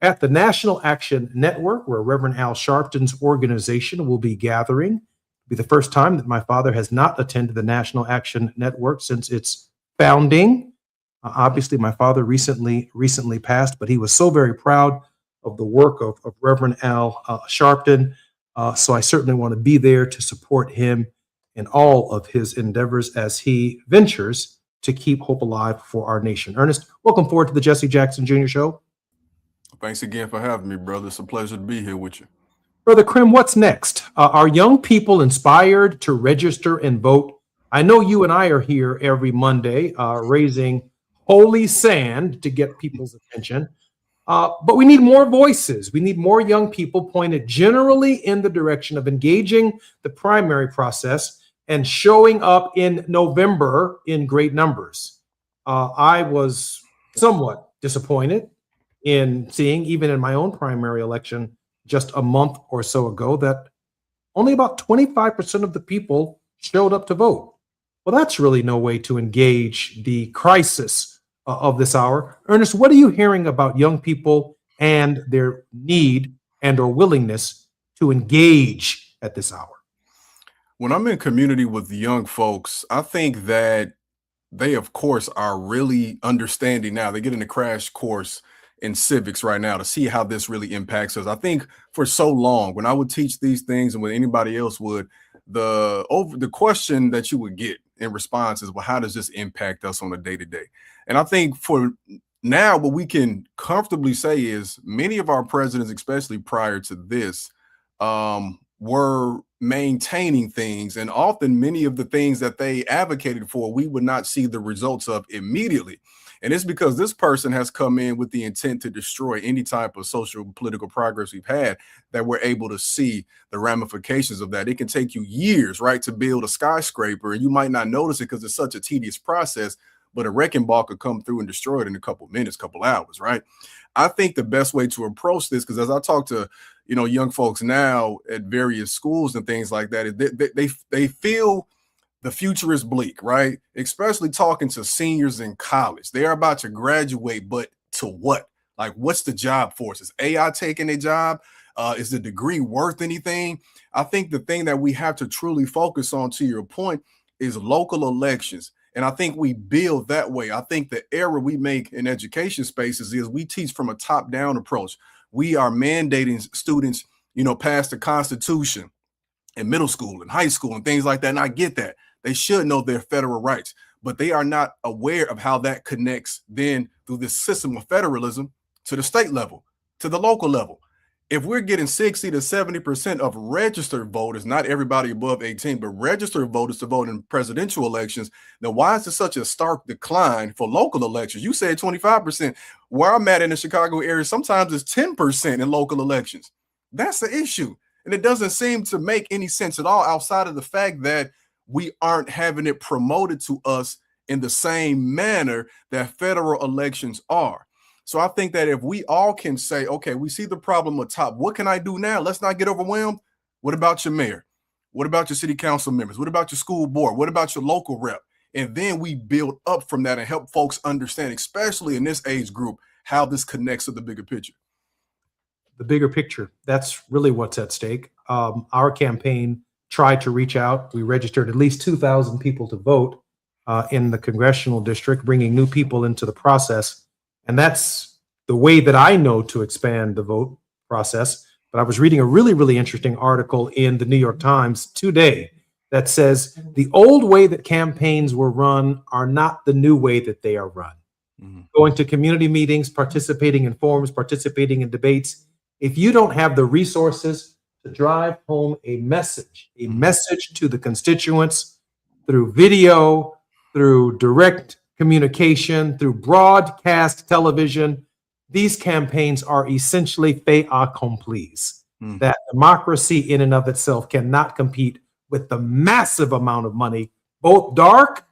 at the National Action Network, where Reverend Al Sharpton's organization will be gathering. It'll be the first time that my father has not attended the National Action Network since its founding. Obviously, my father recently passed, but he was so very proud of the work of Reverend Al Sharpton. So I certainly want to be there to support him in all of his endeavors as he ventures to keep hope alive for our nation. Ernest, welcome forward to the Jesse Jackson Jr. Show. Thanks again for having me, brother. It's a pleasure to be here with you. Brother Krim, what's next? Are young people inspired to register and vote? I know you and I are here every Monday raising holy sand to get people's attention, but we need more voices. We need more young people pointed generally in the direction of engaging the primary process and showing up in November in great numbers. I was somewhat disappointed in seeing, even in my own primary election just a month or so ago, that only about 25% of the people showed up to vote. Well, that's really no way to engage the crisis of this hour. Ernest, what are you hearing about young people and their need and or willingness to engage at this hour? When I'm in community with young folks, I think that they, of course, are really understanding now. They get in a crash course in civics right now to see how this really impacts us. I think for so long, when I would teach these things and when anybody else would, the question that you would get in response is, well, how does this impact us on a day-to-day? And I think for now, what we can comfortably say is many of our presidents, especially prior to this, were maintaining things, and often many of the things that they advocated for, we would not see the results of immediately. And it's because this person has come in with the intent to destroy any type of social political progress we've had, that we're able to see the ramifications of that. It can take you years, right, to build a skyscraper, and you might not notice it because it's such a tedious process, but a wrecking ball could come through and destroy it in a couple minutes, couple hours, right? I think the best way to approach this, because as I talk to, young folks now at various schools and things like that, they feel the future is bleak, right? Especially talking to seniors in college. They are about to graduate, but to what? Like, what's the job force? Is AI taking a job? Is the degree worth anything? I think the thing that we have to truly focus on, to your point, is local elections. And I think we build that way. I think the error we make in education spaces is we teach from a top-down approach. We are mandating students, pass the Constitution in middle school and high school and things like that. And I get that. They should know their federal rights, but they are not aware of how that connects then through this system of federalism to the state level, to the local level. If we're getting 60 to 70% of registered voters, not everybody above 18, but registered voters to vote in presidential elections, then why is there such a stark decline for local elections? You said 25%. Where I'm at in the Chicago area, sometimes it's 10% in local elections. That's the issue. And it doesn't seem to make any sense at all outside of the fact that we aren't having it promoted to us in the same manner that federal elections are. So I think that if we all can say, okay, we see the problem at top, what can I do now? Let's not get overwhelmed. What about your mayor? What about your city council members? What about your school board? What about your local rep? And then we build up from that and help folks understand, especially in this age group, how this connects to the bigger picture. The bigger picture, that's really what's at stake. Our campaign tried to reach out. We registered at least 2,000 people to vote in the congressional district, bringing new people into the process. And that's the way that I know to expand the vote process. But I was reading a really, really interesting article in the New York Times today that says the old way that campaigns were run are not the new way that they are run. Going to community meetings, participating in forums, participating in debates. If you don't have the resources to drive home a message to the constituents through video, through direct communication, through broadcast television, these campaigns are essentially fait accompli. That democracy in and of itself cannot compete with the massive amount of money, both dark,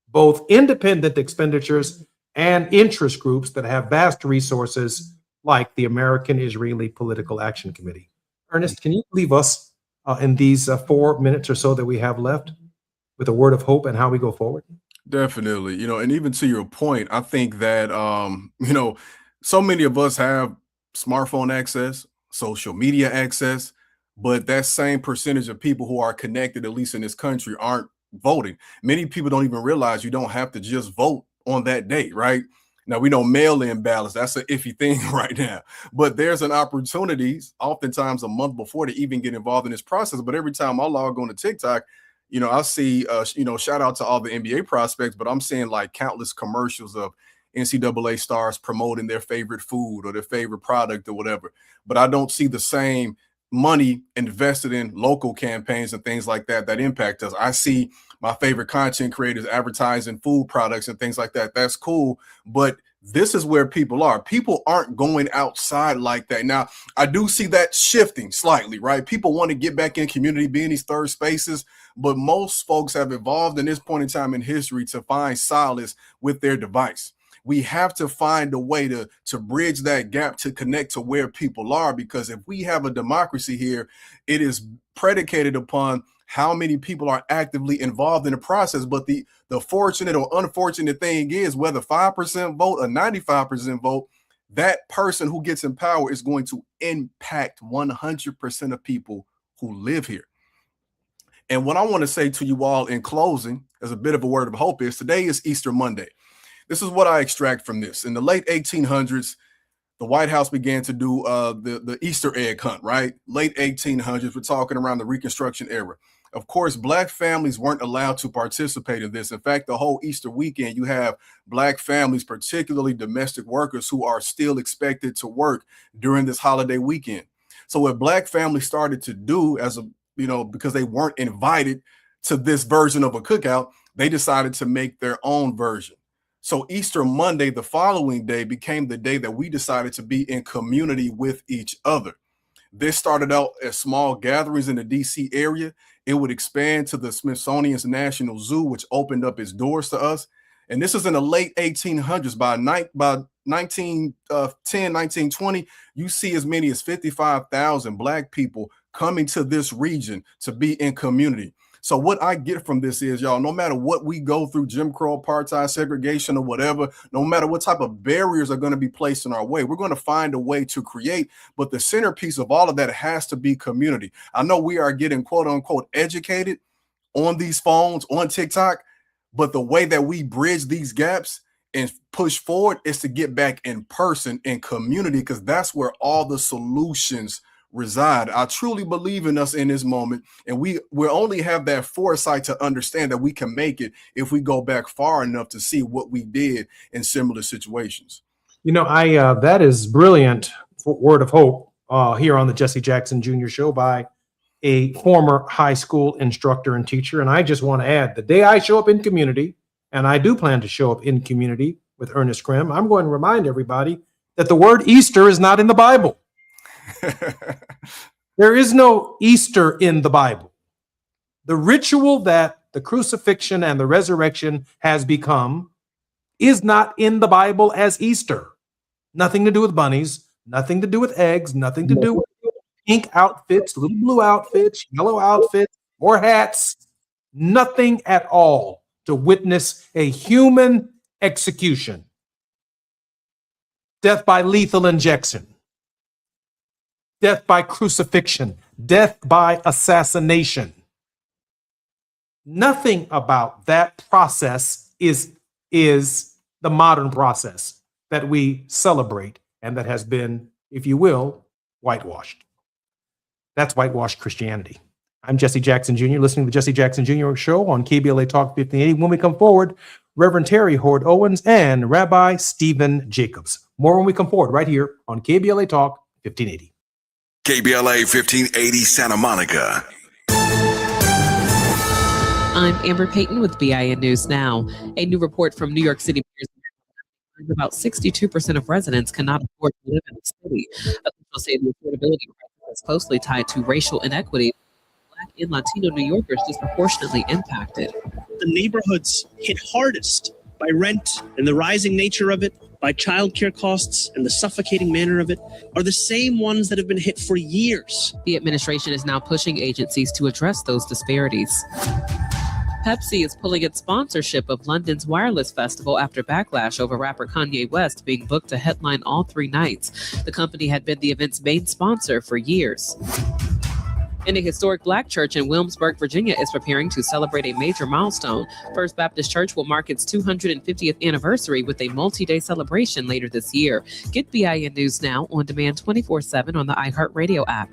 both independent expenditures and interest groups that have vast resources like the American Israeli Political Action Committee. Ernest, can you leave us in these 4 minutes or so that we have left with a word of hope and how we go forward? Definitely. And even to your point, I think that, so many of us have smartphone access, social media access, but that same percentage of people who are connected, at least in this country, aren't voting. Many people don't even realize you don't have to just vote on that day, right? Now, we know mail-in ballots, that's an iffy thing right now, but there's an opportunity oftentimes a month before to even get involved in this process. But every time I log on to TikTok, I see, shout out to all the NBA prospects, but I'm seeing like countless commercials of NCAA stars promoting their favorite food or their favorite product or whatever. But I don't see the same money invested in local campaigns and things like that impact us. I see my favorite content creators advertising food products and things like that. That's cool. But this is where people are. People aren't going outside like that. Now, I do see that shifting slightly, right? People want to get back in community, be in these third spaces, but most folks have evolved in this point in time in history to find solace with their device. We have to find a way to bridge that gap to connect to where people are, because if we have a democracy here, it is predicated upon how many people are actively involved in the process. But the fortunate or unfortunate thing is, whether 5% vote or 95% vote, that person who gets in power is going to impact 100% of people who live here. And what I want to say to you all in closing, as a bit of a word of hope, is today is Easter Monday. This is what I extract from this. In the late 1800s, the White House began to do the Easter egg hunt, right? Late 1800s, we're talking around the Reconstruction era. Of course, Black families weren't allowed to participate in this. In fact, the whole Easter weekend, you have Black families, particularly domestic workers, who are still expected to work during this holiday weekend. So what Black families started to do, because they weren't invited to this version of a cookout, they decided to make their own version. So Easter Monday, the following day, became the day that we decided to be in community with each other. This started out as small gatherings in the DC area. It would expand to the Smithsonian's National Zoo, which opened up its doors to us. And this is in the late 1800s. By 1910, 1920, you see as many as 55,000 Black people coming to this region to be in community. So what I get from this is, y'all, no matter what we go through, Jim Crow, apartheid, segregation, or whatever, no matter what type of barriers are going to be placed in our way, we're going to find a way to create. But the centerpiece of all of that has to be community. I know we are getting, quote unquote, educated on these phones, on TikTok, but the way that we bridge these gaps and push forward is to get back in person, in community, because that's where all the solutions reside. I truly believe in us in this moment, and we only have that foresight to understand that we can make it if we go back far enough to see what we did in similar situations. That is brilliant word of hope here on the Jesse Jackson Jr. Show by a former high school instructor and teacher. And I just want to add, the day I show up in community, and I do plan to show up in community with Ernest Krim, I'm going to remind everybody that the word Easter is not in the Bible. There is no Easter in the Bible. The ritual that the crucifixion and the resurrection has become is not in the Bible as Easter. Nothing to do with bunnies, nothing to do with eggs, nothing to do with pink outfits, little blue outfits, yellow outfits, or hats. Nothing at all to witness a human execution. Death by lethal injection. Death by crucifixion. Death by assassination. Nothing about that process is the modern process that we celebrate and that has been, if you will, whitewashed. That's whitewashed Christianity. I'm Jesse Jackson Jr., listening to the Jesse Jackson Jr. Show on KBLA Talk 1580. When we come forward, Reverend Terry Hord Owens and Rabbi Stephen Jacobs. More when we come forward right here on KBLA Talk 1580. KBLA 1580 Santa Monica. I'm Amber Payton with BIN News Now. A new report from New York City finds about 62% of residents cannot afford to live in the city. Officials say the affordability crisis is closely tied to racial inequity. Black and Latino New Yorkers disproportionately impacted. The neighborhoods hit hardest by rent and the rising nature of it, by childcare costs and the suffocating manner of it, are the same ones that have been hit for years. The administration is now pushing agencies to address those disparities. Pepsi is pulling its sponsorship of London's Wireless Festival after backlash over rapper Kanye West being booked to headline all 3 nights. The company had been the event's main sponsor for years. And a historic Black church in Williamsburg, Virginia is preparing to celebrate a major milestone. First Baptist Church will mark its 250th anniversary with a multi-day celebration later this year. Get BIN News Now on demand 24/7 on the iHeartRadio app.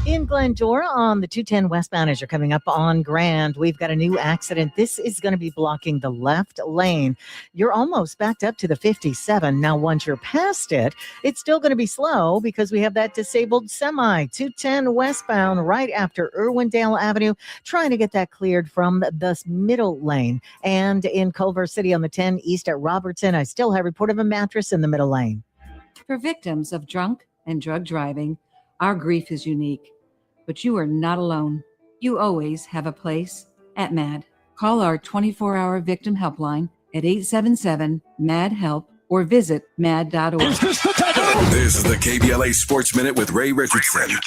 In Glendora on the 210 westbound as you're coming up on Grand, we've got a new accident. This is going to be blocking the left lane. You're almost backed up to the 57. Now, once you're past it, it's still going to be slow because we have that disabled semi, 210 westbound right after Irwindale Avenue, trying to get that cleared from the middle lane. And in Culver City on the 10 east at Robertson, I still have report of a mattress in the middle lane. For victims of drunk and drug driving, our grief is unique. But you are not alone. You always have a place at MAD. Call our 24-hour victim helpline at 877-MAD-HELP or visit mad.org. This is the KBLA Sports Minute with Ray Richardson.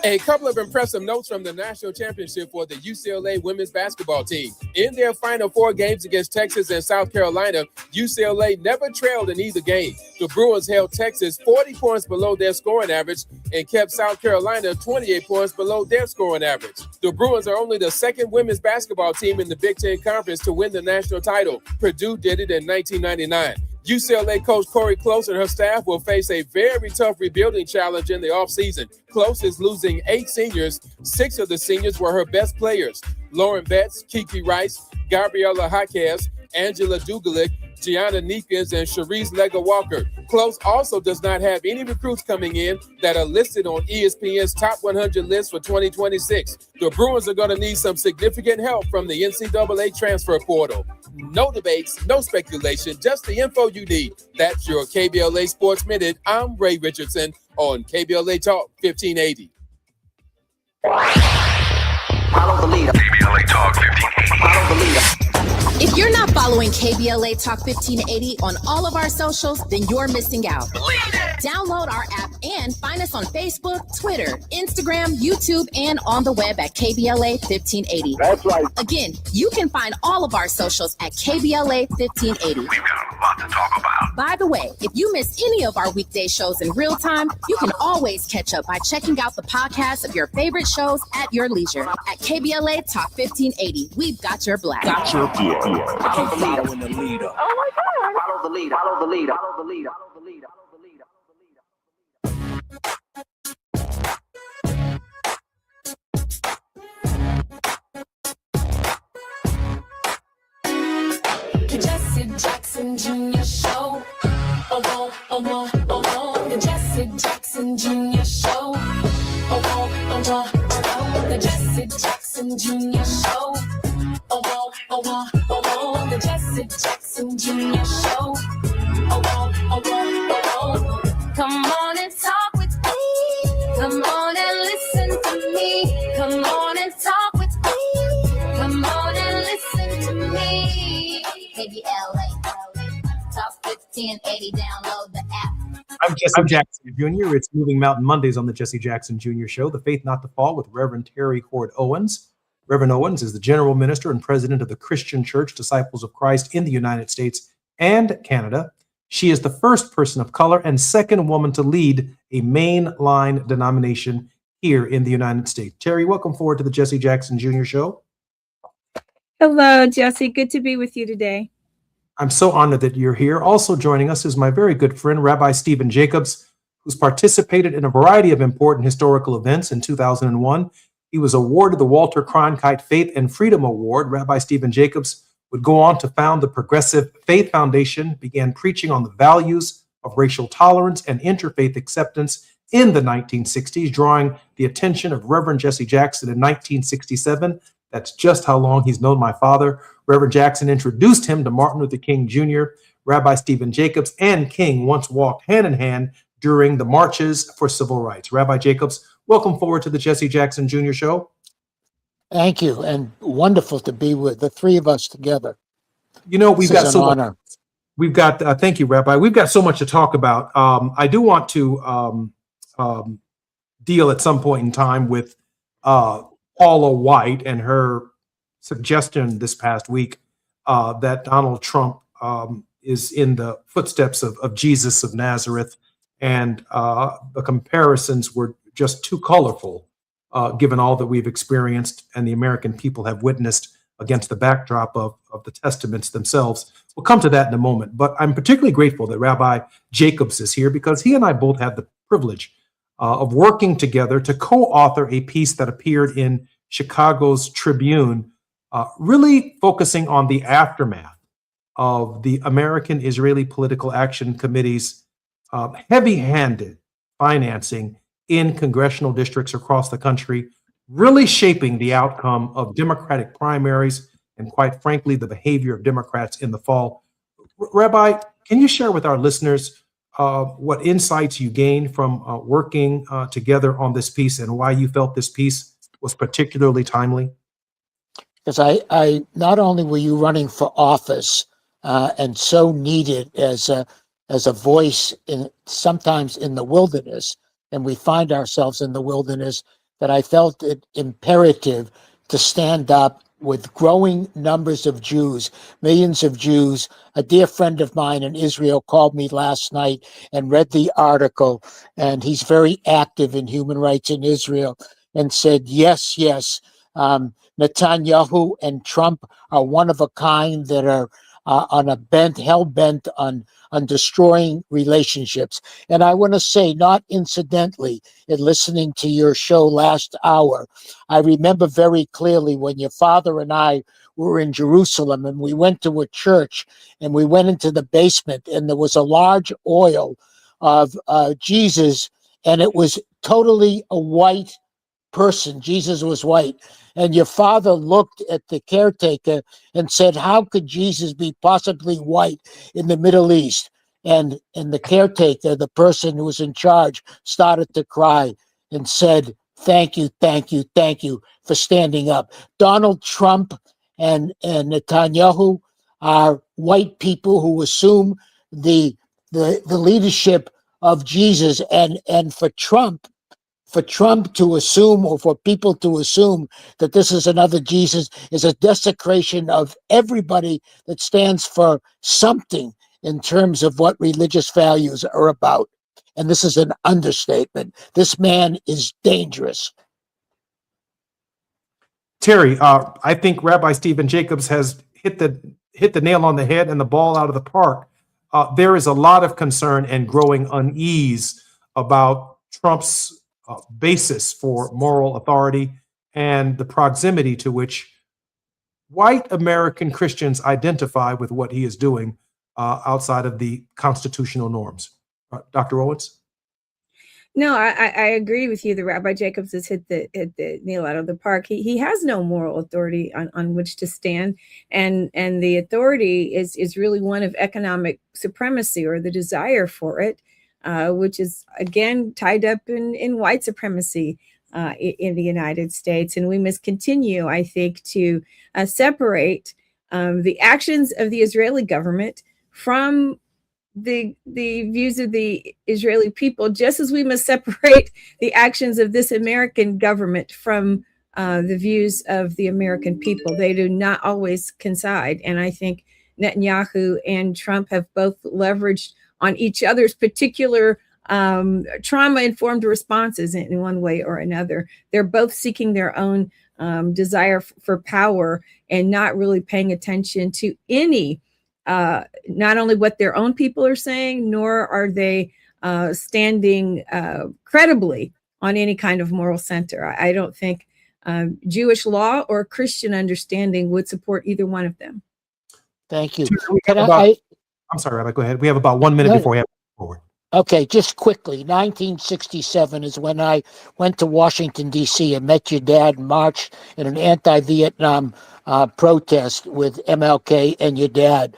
A couple of impressive notes from the national championship for the UCLA women's basketball team. In their final 4 games against Texas and South Carolina, UCLA never trailed in either game. The Bruins held Texas 40 points below their scoring average and kept South Carolina 28 points below their scoring average. The Bruins are only the second women's basketball team in the Big Ten Conference to win the national title. Purdue did it in 1999. UCLA coach Corey Close and her staff will face a very tough rebuilding challenge in the offseason. Close is losing 8 seniors. 6 of the seniors were her best players. Lauren Betts, Kiki Rice, Gabriella Jaquez, Angela Dugalic, Gianna Neekins, and Cherise Lega-Walker. Close also does not have any recruits coming in that are listed on ESPN's top 100 list for 2026. The Bruins are going to need some significant help from the NCAA transfer portal. No debates, no speculation, just the info you need. That's your KBLA Sports Minute. I'm Ray Richardson on KBLA Talk 1580. Follow the leader. KBLA Talk 1580. Follow the leader. If you're not following KBLA Talk 1580 on all of our socials, then you're missing out. Download our app and find us on Facebook, Twitter, Instagram, YouTube, and on the web at KBLA 1580. That's right. Again, you can find all of our socials at KBLA 1580. We've got a lot to talk about. By the way, if you miss any of our weekday shows in real time, you can always catch up by checking out the podcast of your favorite shows at your leisure. At KBLA Talk 1580, we've got your black. Got your black. Keep following the leader. Oh my God. Follow the leader. Follow the leader. Follow the leader. Follow the leader. The Jesse Jackson Jr. Show. Oh, oh, oh, oh, the Jesse Jackson Jr. Show. Oh, the Jesse Jackson Jr. Show. Oh, the Jesse Jackson Jr. Show. Oh. Come on and talk with me. Come on and listen to me. Come on and 1580. Download the app. I'm Jesse Jackson Jr. It's Moving Mountain Mondays on the Jesse Jackson Jr. Show, The Faith Not to Fall with Reverend Terry Hord Owens. Reverend Owens is the General Minister and President of the Christian Church Disciples of Christ in the United States and Canada. She is the first person of color and second woman to lead a mainline denomination here in the United States. Terry, welcome forward to the Jesse Jackson Jr. Show. Hello, Jesse. Good to be with you today. I'm so honored that you're here. Also joining us is my very good friend, Rabbi Stephen Jacobs, who's participated in a variety of important historical events. In 2001, he was awarded the Walter Cronkite Faith and Freedom Award. Rabbi Stephen Jacobs would go on to found the Progressive Faith Foundation, began preaching on the values of racial tolerance and interfaith acceptance in the 1960s, drawing the attention of Reverend Jesse Jackson in 1967. That's just how long he's known my father. Reverend Jackson introduced him to Martin Luther King Jr. Rabbi Stephen Jacobs and King once walked hand in hand during the marches for civil rights. Rabbi Jacobs, welcome forward to the Jesse Jackson Jr. Show. Thank you, and wonderful to be with the three of us together. You know, we've got so honor. much. We've got. Thank you, Rabbi. We've got so much to talk about. I do want to deal at some point in time with Paula White and her suggestion this past week that Donald Trump is in the footsteps of Jesus of Nazareth, and the comparisons were just too colorful, given all that we've experienced and the American people have witnessed against the backdrop of the testaments themselves. We'll come to that in a moment, but I'm particularly grateful that Rabbi Jacobs is here because he and I both had the privilege of working together to co-author a piece that appeared in Chicago's Tribune, really focusing on the aftermath of the American-Israeli Political Action Committee's heavy-handed financing in congressional districts across the country, really shaping the outcome of Democratic primaries and, quite frankly, the behavior of Democrats in the fall. Rabbi, can you share with our listeners what insights you gained from working together on this piece and why you felt this piece was particularly timely? Because I not only were you running for office and so needed as a voice sometimes in the wilderness, and we find ourselves in the wilderness, that I felt it imperative to stand up with growing numbers of Jews, millions of Jews. A dear friend of mine in Israel called me last night and read the article, and he's very active in human rights in Israel, and said, yes, Netanyahu and Trump are one of a kind that are hell-bent on destroying relationships. And I want to say, not incidentally, in listening to your show last hour, I remember very clearly when your father and I were in Jerusalem and we went to a church and we went into the basement and there was a large oil of Jesus, and it was totally a white person. Jesus was white. And your father looked at the caretaker and said, how could Jesus be possibly white in the Middle East? And the caretaker, the person who was in charge, started to cry and said, thank you for standing up. Donald Trump and Netanyahu are white people who assume the leadership of Jesus, and for Trump to assume, or for people to assume that this is another Jesus, is a desecration of everybody that stands for something in terms of what religious values are about. And this is an understatement. This man is dangerous. Terry, I think Rabbi Stephen Jacobs has hit the nail on the head and the ball out of the park. There is a lot of concern and growing unease about Trump's basis for moral authority and the proximity to which white American Christians identify with what he is doing outside of the constitutional norms. Dr. Owens? No, I agree with you. The Rabbi Jacobs has hit the nail out of the park. He has no moral authority on which to stand, and the authority is really one of economic supremacy, or the desire for it, which is again tied up in white supremacy in the United States. And we must continue, I think, to separate the actions of the Israeli government from the views of the Israeli people, just as we must separate the actions of this American government from the views of the American people. They do not always coincide. And I think Netanyahu and Trump have both leveraged on each other's particular trauma-informed responses in one way or another. They're both seeking their own desire for power and not really paying attention to any, not only what their own people are saying, nor are they standing credibly on any kind of moral center. I don't think Jewish law or Christian understanding would support either one of them. Thank you. I'm sorry, Rabbi, go ahead. We have about 1 minute before we have to move forward. Okay, just quickly. 1967 is when I went to Washington, D.C. and met your dad and marched in an anti-Vietnam protest with MLK and your dad.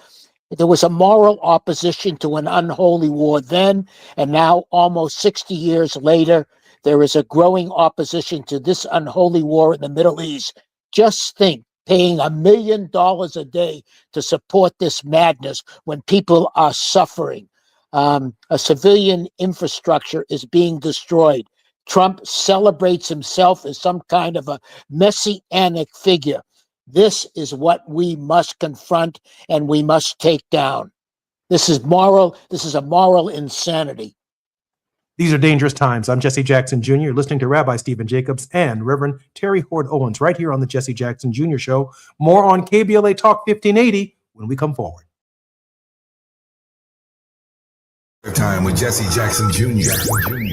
There was a moral opposition to an unholy war then, and now, almost 60 years later, there is a growing opposition to this unholy war in the Middle East. Just think, paying $1 million a day to support this madness when people are suffering. A civilian infrastructure is being destroyed. Trump celebrates himself as some kind of a messianic figure. This is what we must confront and we must take down. This is moral. This is a moral insanity. These are dangerous times. I'm Jesse Jackson Jr. You're listening to Rabbi Stephen Jacobs and Reverend Terry Hord Owens right here on the Jesse Jackson Jr. Show. More on KBLA Talk 1580 when we come forward. Time with Jesse Jackson Jr.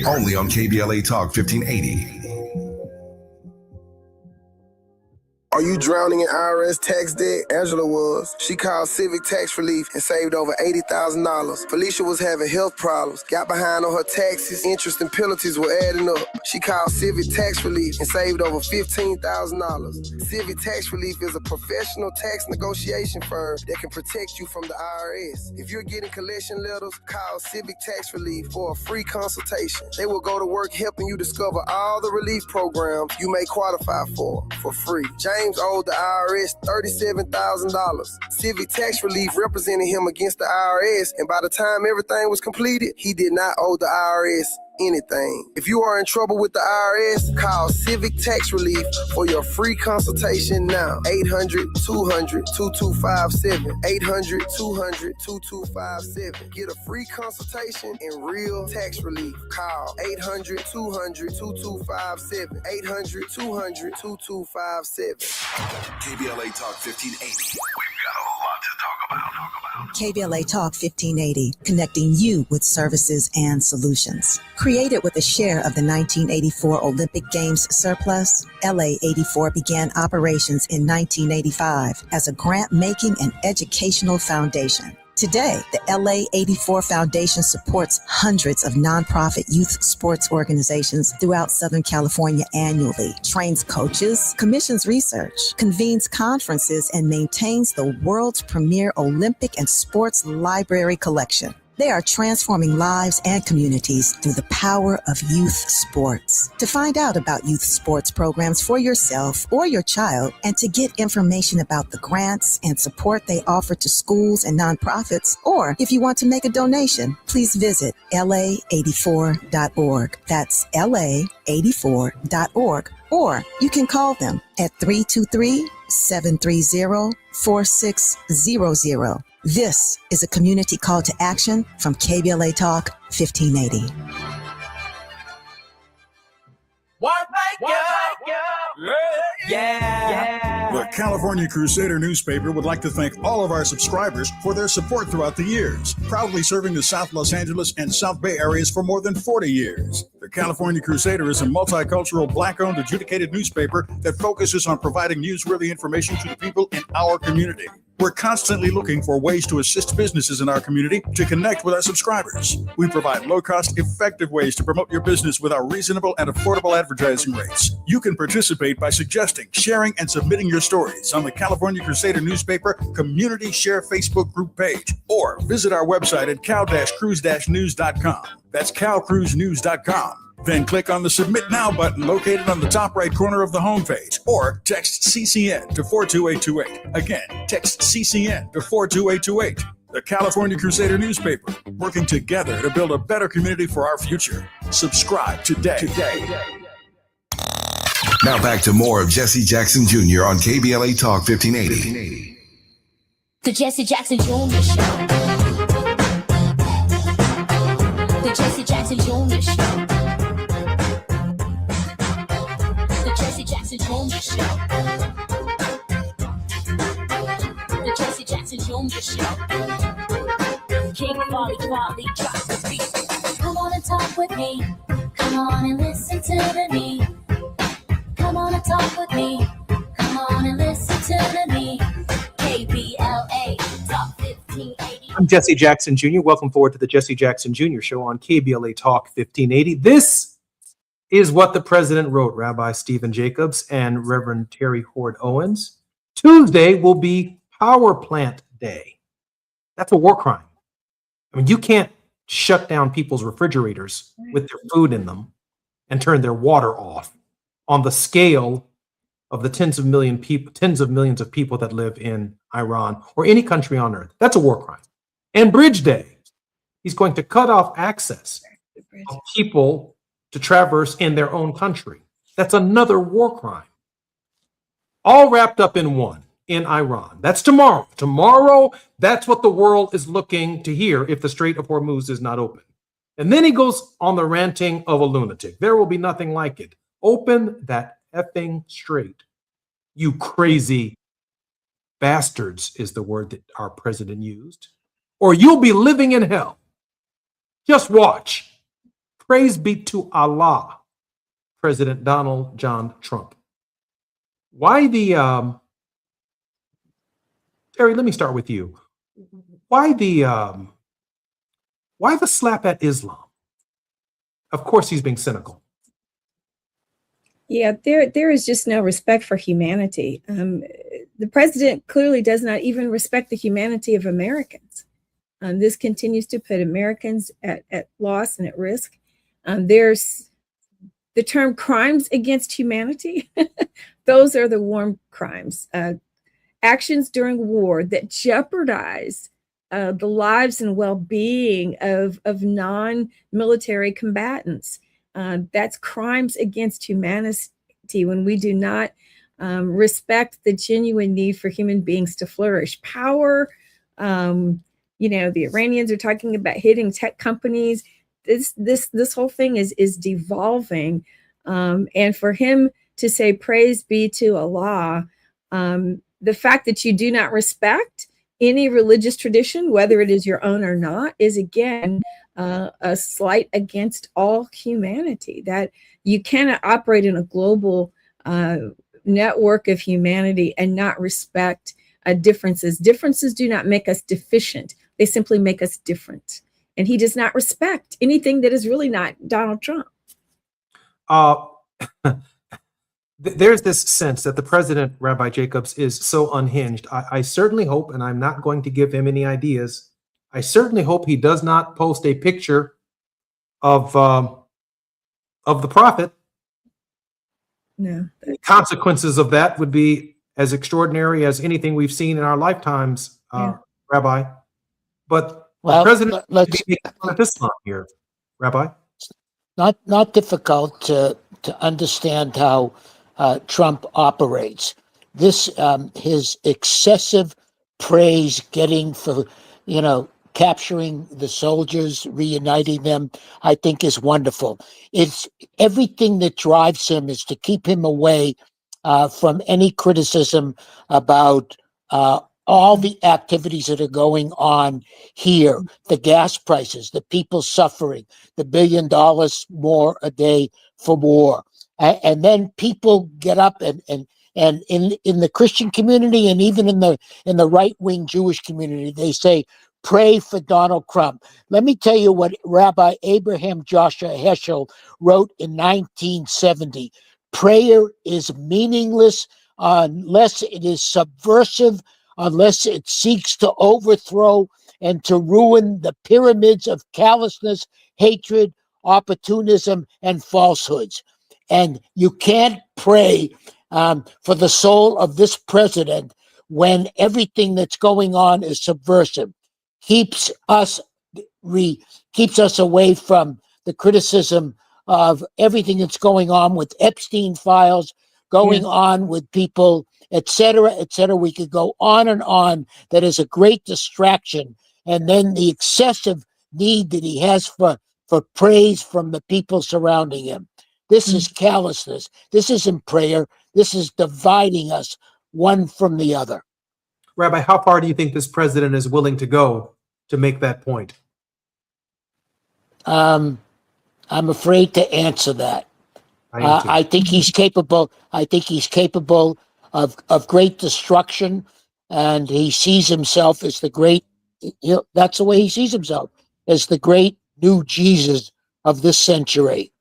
Only on KBLA Talk 1580. Are you drowning in IRS tax debt? Angela was. She called Civic Tax Relief and saved over $80,000. Felicia was having health problems, got behind on her taxes, interest and penalties were adding up. She called Civic Tax Relief and saved over $15,000. Civic Tax Relief is a professional tax negotiation firm that can protect you from the IRS. If you're getting collection letters, call Civic Tax Relief for a free consultation. They will go to work helping you discover all the relief programs you may qualify for free. James owed the IRS $37,000. Civic Tax Relief represented him against the IRS, and by the time everything was completed, he did not owe the IRS anything. If you are in trouble with the IRS, call Civic Tax Relief for your free consultation now. 800-200-2257. 800-200-2257. Get a free consultation and real tax relief. Call 800-200-2257. 800-200-2257. KBLA Talk 1580. We've got a lot to talk about. KBLA Talk 1580, connecting you with services and solutions. Created with a share of the 1984 Olympic Games surplus, LA 84 began operations in 1985 as a grant-making and educational foundation. Today, the LA 84 Foundation supports hundreds of nonprofit youth sports organizations throughout Southern California annually, trains coaches, commissions research, convenes conferences, and maintains the world's premier Olympic and sports library collection. They are transforming lives and communities through the power of youth sports. To find out about youth sports programs for yourself or your child, and to get information about the grants and support they offer to schools and nonprofits, or if you want to make a donation, please visit la84.org. That's la84.org. Or you can call them at 323-730-4600. This is a community call to action from KBLA Talk 1580. The California Crusader newspaper would like to thank all of our subscribers for their support throughout the years, proudly serving the South Los Angeles and South Bay areas for more than 40 years. The California Crusader is a multicultural, Black-owned, adjudicated newspaper that focuses on providing newsworthy information to the people in our community. We're constantly looking for ways to assist businesses in our community to connect with our subscribers. We provide low-cost, effective ways to promote your business with our reasonable and affordable advertising rates. You can participate by suggesting, sharing, and submitting your stories on the California Crusader newspaper Community Share Facebook group page, or visit our website at cal-cruise-news.com. That's calcruisenews.com. Then click on the Submit Now button located on the top right corner of the homepage, or text CCN to 42828. Again, text CCN to 42828. The California Crusader newspaper, working together to build a better community for our future. Subscribe today. Now back to more of Jesse Jackson Jr. on KBLA Talk 1580. The Jesse Jackson Jr. Show. The Jesse Jackson Jr. Show. The Jesse Jackson Jr. Show. The Jesse Jackson Jr. Show. King Wally drops the beat. Come on and talk with me. Come on and listen to the me. Come on and talk with me. Come on and listen to the me. KBLA Talk 1580. I'm Jesse Jackson Jr. Welcome forward to the Jesse Jackson Jr. Show on KBLA Talk 1580. This is what the president wrote, Rabbi Stephen Jacobs and Reverend Terry Hord Owens. Tuesday will be Power Plant Day. That's a war crime. I mean, you can't shut down people's refrigerators with their food in them and turn their water off on the scale of the tens of millions of people that live in Iran or any country on earth. That's a war crime. And Bridge Day, he's going to cut off access of people to traverse in their own country. That's another war crime. All wrapped up in one, in Iran. That's tomorrow. Tomorrow, that's what the world is looking to hear if the Strait of Hormuz is not open. And then he goes on the ranting of a lunatic. There will be nothing like it. Open that effing strait. You crazy bastards is the word that our president used. Or you'll be living in hell. Just watch. Praise be to Allah, President Donald John Trump. Why the, Terry, let me start with you. Why the slap at Islam? Of course, he's being cynical. Yeah, there is just no respect for humanity. The president clearly does not even respect the humanity of Americans. This continues to put Americans at loss and at risk. There's the term crimes against humanity. Those are the war crimes. Actions during war that jeopardize the lives and well-being of non-military combatants. That's crimes against humanity when we do not respect the genuine need for human beings to flourish. Power, the Iranians are talking about hitting tech companies. This whole thing is devolving. And for him to say, praise be to Allah, the fact that you do not respect any religious tradition, whether it is your own or not, is again a slight against all humanity. That you cannot operate in a global network of humanity and not respect differences. Differences do not make us deficient. They simply make us different. And he does not respect anything that is really not Donald Trump. There's this sense that the president, Rabbi Jacobs, is so unhinged. I certainly hope, and I'm not going to give him any ideas, I certainly hope he does not post a picture of the prophet. No. The consequences of that would be as extraordinary as anything we've seen in our lifetimes, Rabbi. But the president let's this line here, Rabbi. Not difficult to understand how Trump operates. This his excessive praise getting for capturing the soldiers, reuniting them, I think is wonderful. It's everything that drives him is to keep him away from any criticism about all the activities that are going on here, the gas prices, the people suffering, the $1 billion more a day for war. And then people get up and in the Christian community and even in the right-wing Jewish community, they say, pray for Donald Trump. Let me tell you what Rabbi Abraham Joshua Heschel wrote in 1970. Prayer is meaningless unless it is subversive, unless it seeks to overthrow and to ruin the pyramids of callousness, hatred, opportunism, and falsehoods. And you can't pray for the soul of this president when everything that's going on is subversive. keeps us keeps us away from the criticism of everything that's going on with Epstein files, going on with people, et cetera, et cetera. We could go on and on. That is a great distraction. And then the excessive need that he has for praise from the people surrounding him. This is callousness. This isn't prayer. This is dividing us one from the other. Rabbi, how far do you think this president is willing to go to make that point? I'm afraid to answer that. I think he's capable. I think he's capable of great destruction, and he sees himself as the great. That's the way he sees himself, as the great new Jesus of this century,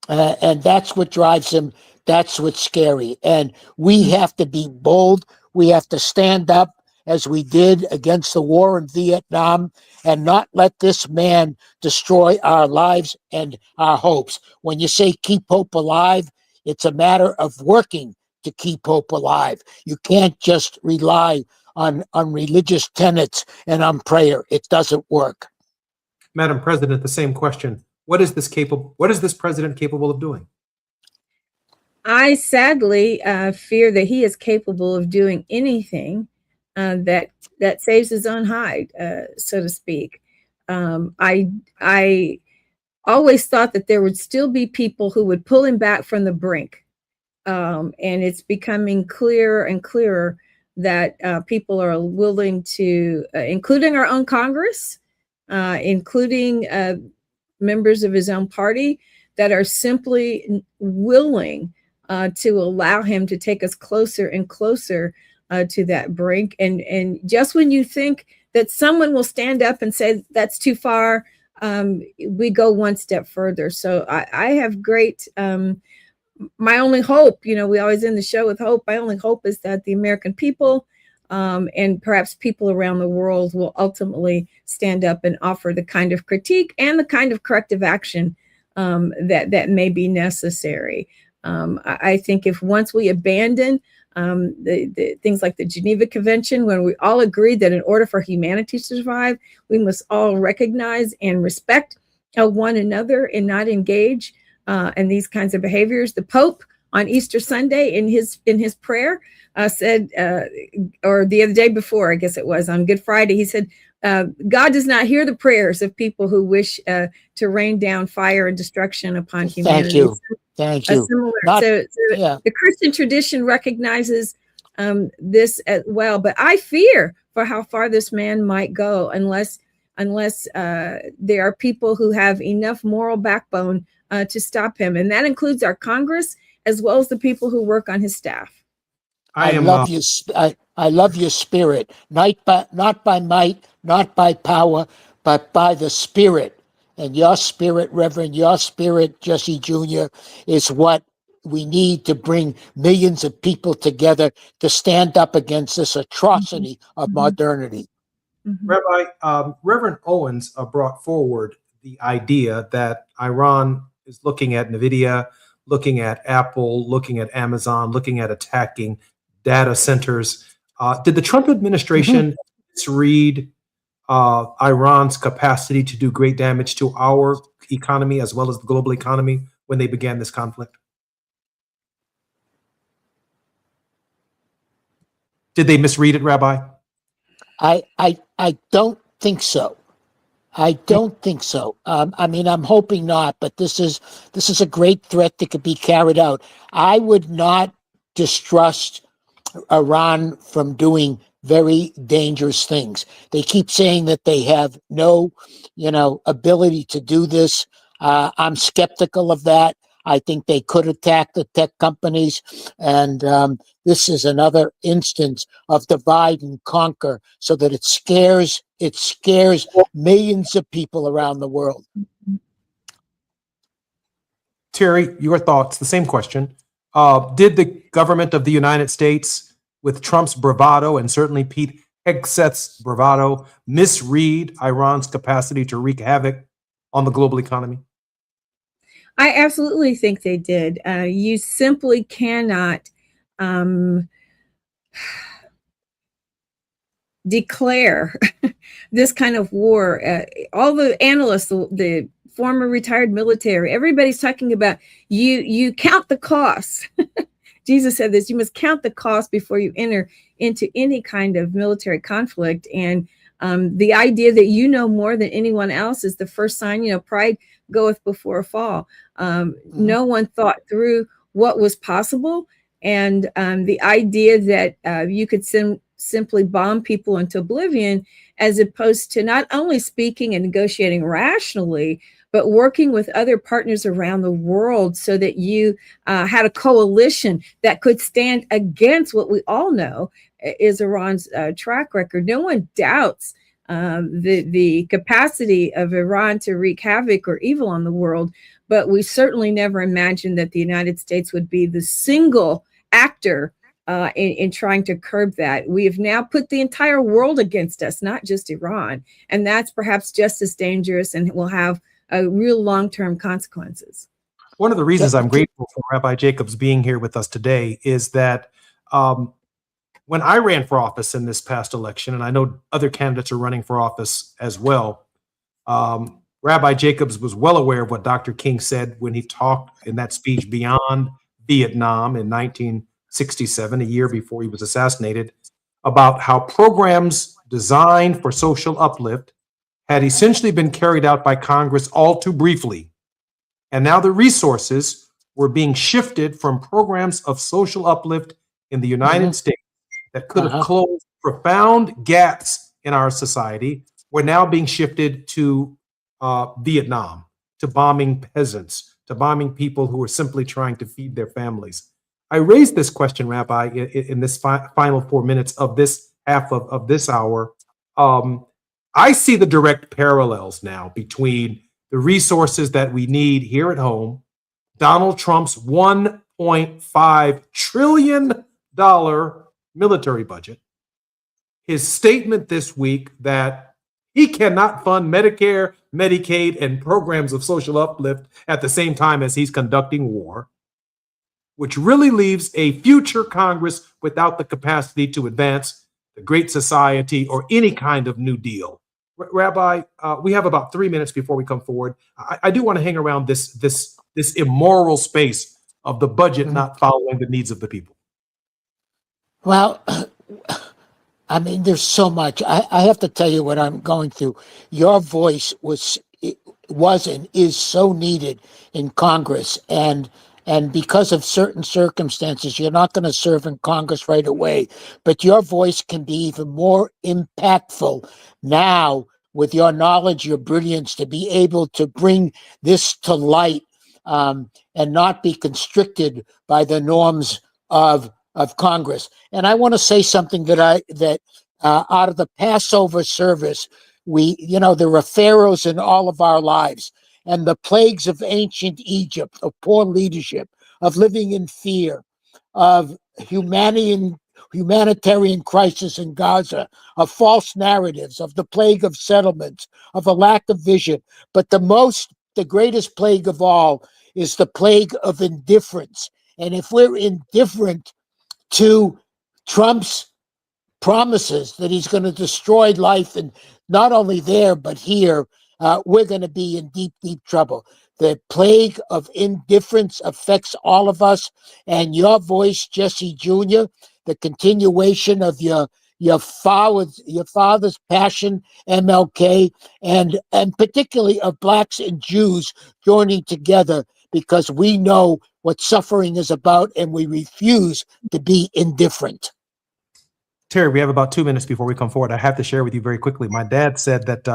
and that's what drives him. That's what's scary, and we have to be bold. We have to stand up as we did against the war in Vietnam, and not let this man destroy our lives and our hopes. When you say keep hope alive, it's a matter of working to keep hope alive. You can't just rely on religious tenets and on prayer. It doesn't work. Madam President, the same question. What is this president capable of doing? I sadly fear that he is capable of doing anything that saves his own hide, so to speak. I always thought that there would still be people who would pull him back from the brink, and it's becoming clearer and clearer that people are willing to, including our own Congress, including members of his own party, that are simply willing to allow him to take us closer and closer to that brink. And just when you think that someone will stand up and say that's too far, we go one step further. So I have great, my only hope, we always end the show with hope. My only hope is that the American people and perhaps people around the world will ultimately stand up and offer the kind of critique and the kind of corrective action that may be necessary. I think if once we abandon the things like the Geneva Convention, when we all agreed that in order for humanity to survive, we must all recognize and respect one another and not engage in these kinds of behaviors. The Pope on Easter Sunday in his prayer said, or the other day before, I guess it was on Good Friday, he said, God does not hear the prayers of people who wish to rain down fire and destruction upon humanity. Thank you. Thank you. The Christian tradition recognizes this as well, but I fear for how far this man might go unless there are people who have enough moral backbone to stop him, and that includes our Congress as well as the people who work on his staff. I love you. I love your spirit, not by might, not by power, but by the Spirit. And your spirit, Reverend, your spirit, Jesse Jr., is what we need to bring millions of people together to stand up against this atrocity of modernity. Rabbi, Reverend Owens brought forward the idea that Iran is looking at NVIDIA, looking at Apple, looking at Amazon, looking at attacking data centers. Did the Trump administration misread Iran's capacity to do great damage to our economy as well as the global economy when they began this conflict? Did they misread it, Rabbi? I don't think so. I don't think so. I mean, I'm hoping not, but this is a great threat that could be carried out. I would not distrust Iran from doing very dangerous things. They keep saying that they have no, ability to do this. I'm skeptical of that. I think they could attack the tech companies, and this is another instance of divide and conquer, so that it scares millions of people around the world. Terry, your thoughts? The same question. Did the government of the United States, with Trump's bravado and certainly Pete Hegseth's bravado, misread Iran's capacity to wreak havoc on the global economy? I absolutely think they did. You simply cannot declare this kind of war. All the analysts, the former retired military, everybody's talking about you count the costs. Jesus said this, you must count the cost before you enter into any kind of military conflict. And the idea that you know more than anyone else is the first sign, pride goeth before a fall. No one thought through what was possible. And the idea that you could simply bomb people into oblivion, as opposed to not only speaking and negotiating rationally, but working with other partners around the world so that you had a coalition that could stand against what we all know is Iran's track record. No one doubts the capacity of Iran to wreak havoc or evil on the world, but we certainly never imagined that the United States would be the single actor in trying to curb that. We have now put the entire world against us, not just Iran, and that's perhaps just as dangerous and will have real long-term consequences. One of the reasons I'm grateful for Rabbi Jacobs being here with us today is that when I ran for office in this past election, and I know other candidates are running for office as well, Rabbi Jacobs was well aware of what Dr. King said when he talked in that speech beyond Vietnam in 1967, a year before he was assassinated, about how programs designed for social uplift had essentially been carried out by Congress all too briefly. And now the resources were being shifted from programs of social uplift in the United States that could have closed profound gaps in our society, were now being shifted to Vietnam, to bombing peasants, to bombing people who were simply trying to feed their families. I raised this question, Rabbi, in this final 4 minutes of this half of this hour. I see the direct parallels now between the resources that we need here at home, Donald Trump's $1.5 trillion military budget, his statement this week that he cannot fund Medicare, Medicaid, and programs of social uplift at the same time as he's conducting war, which really leaves a future Congress without the capacity to advance the Great Society or any kind of New Deal. Rabbi, we have about 3 minutes before we come forward. I do want to hang around this immoral space of the budget not following the needs of the people. Well, I mean, there's so much. I have to tell you what I'm going through. Your voice was and is so needed in Congress, and because of certain circumstances, you're not going to serve in Congress right away, but your voice can be even more impactful now with your knowledge, your brilliance, to be able to bring this to light and not be constricted by the norms of Congress. And I want to say something that out of the Passover service, there were pharaohs in all of our lives, and the plagues of ancient Egypt, of poor leadership, of living in fear, of humanitarian crisis in Gaza, of false narratives, of the plague of settlements, of a lack of vision. But the greatest plague of all is the plague of indifference. And if we're indifferent to Trump's promises that he's going to destroy life, and not only there, but here, we're going to be in deep, deep trouble. The plague of indifference affects all of us, and your voice, Jesse Jr., the continuation of your father's passion, MLK, and particularly of Blacks and Jews joining together, because we know what suffering is about, and we refuse to be indifferent. Terry, we have about 2 minutes before we come forward. I have to share with you very quickly. My dad said that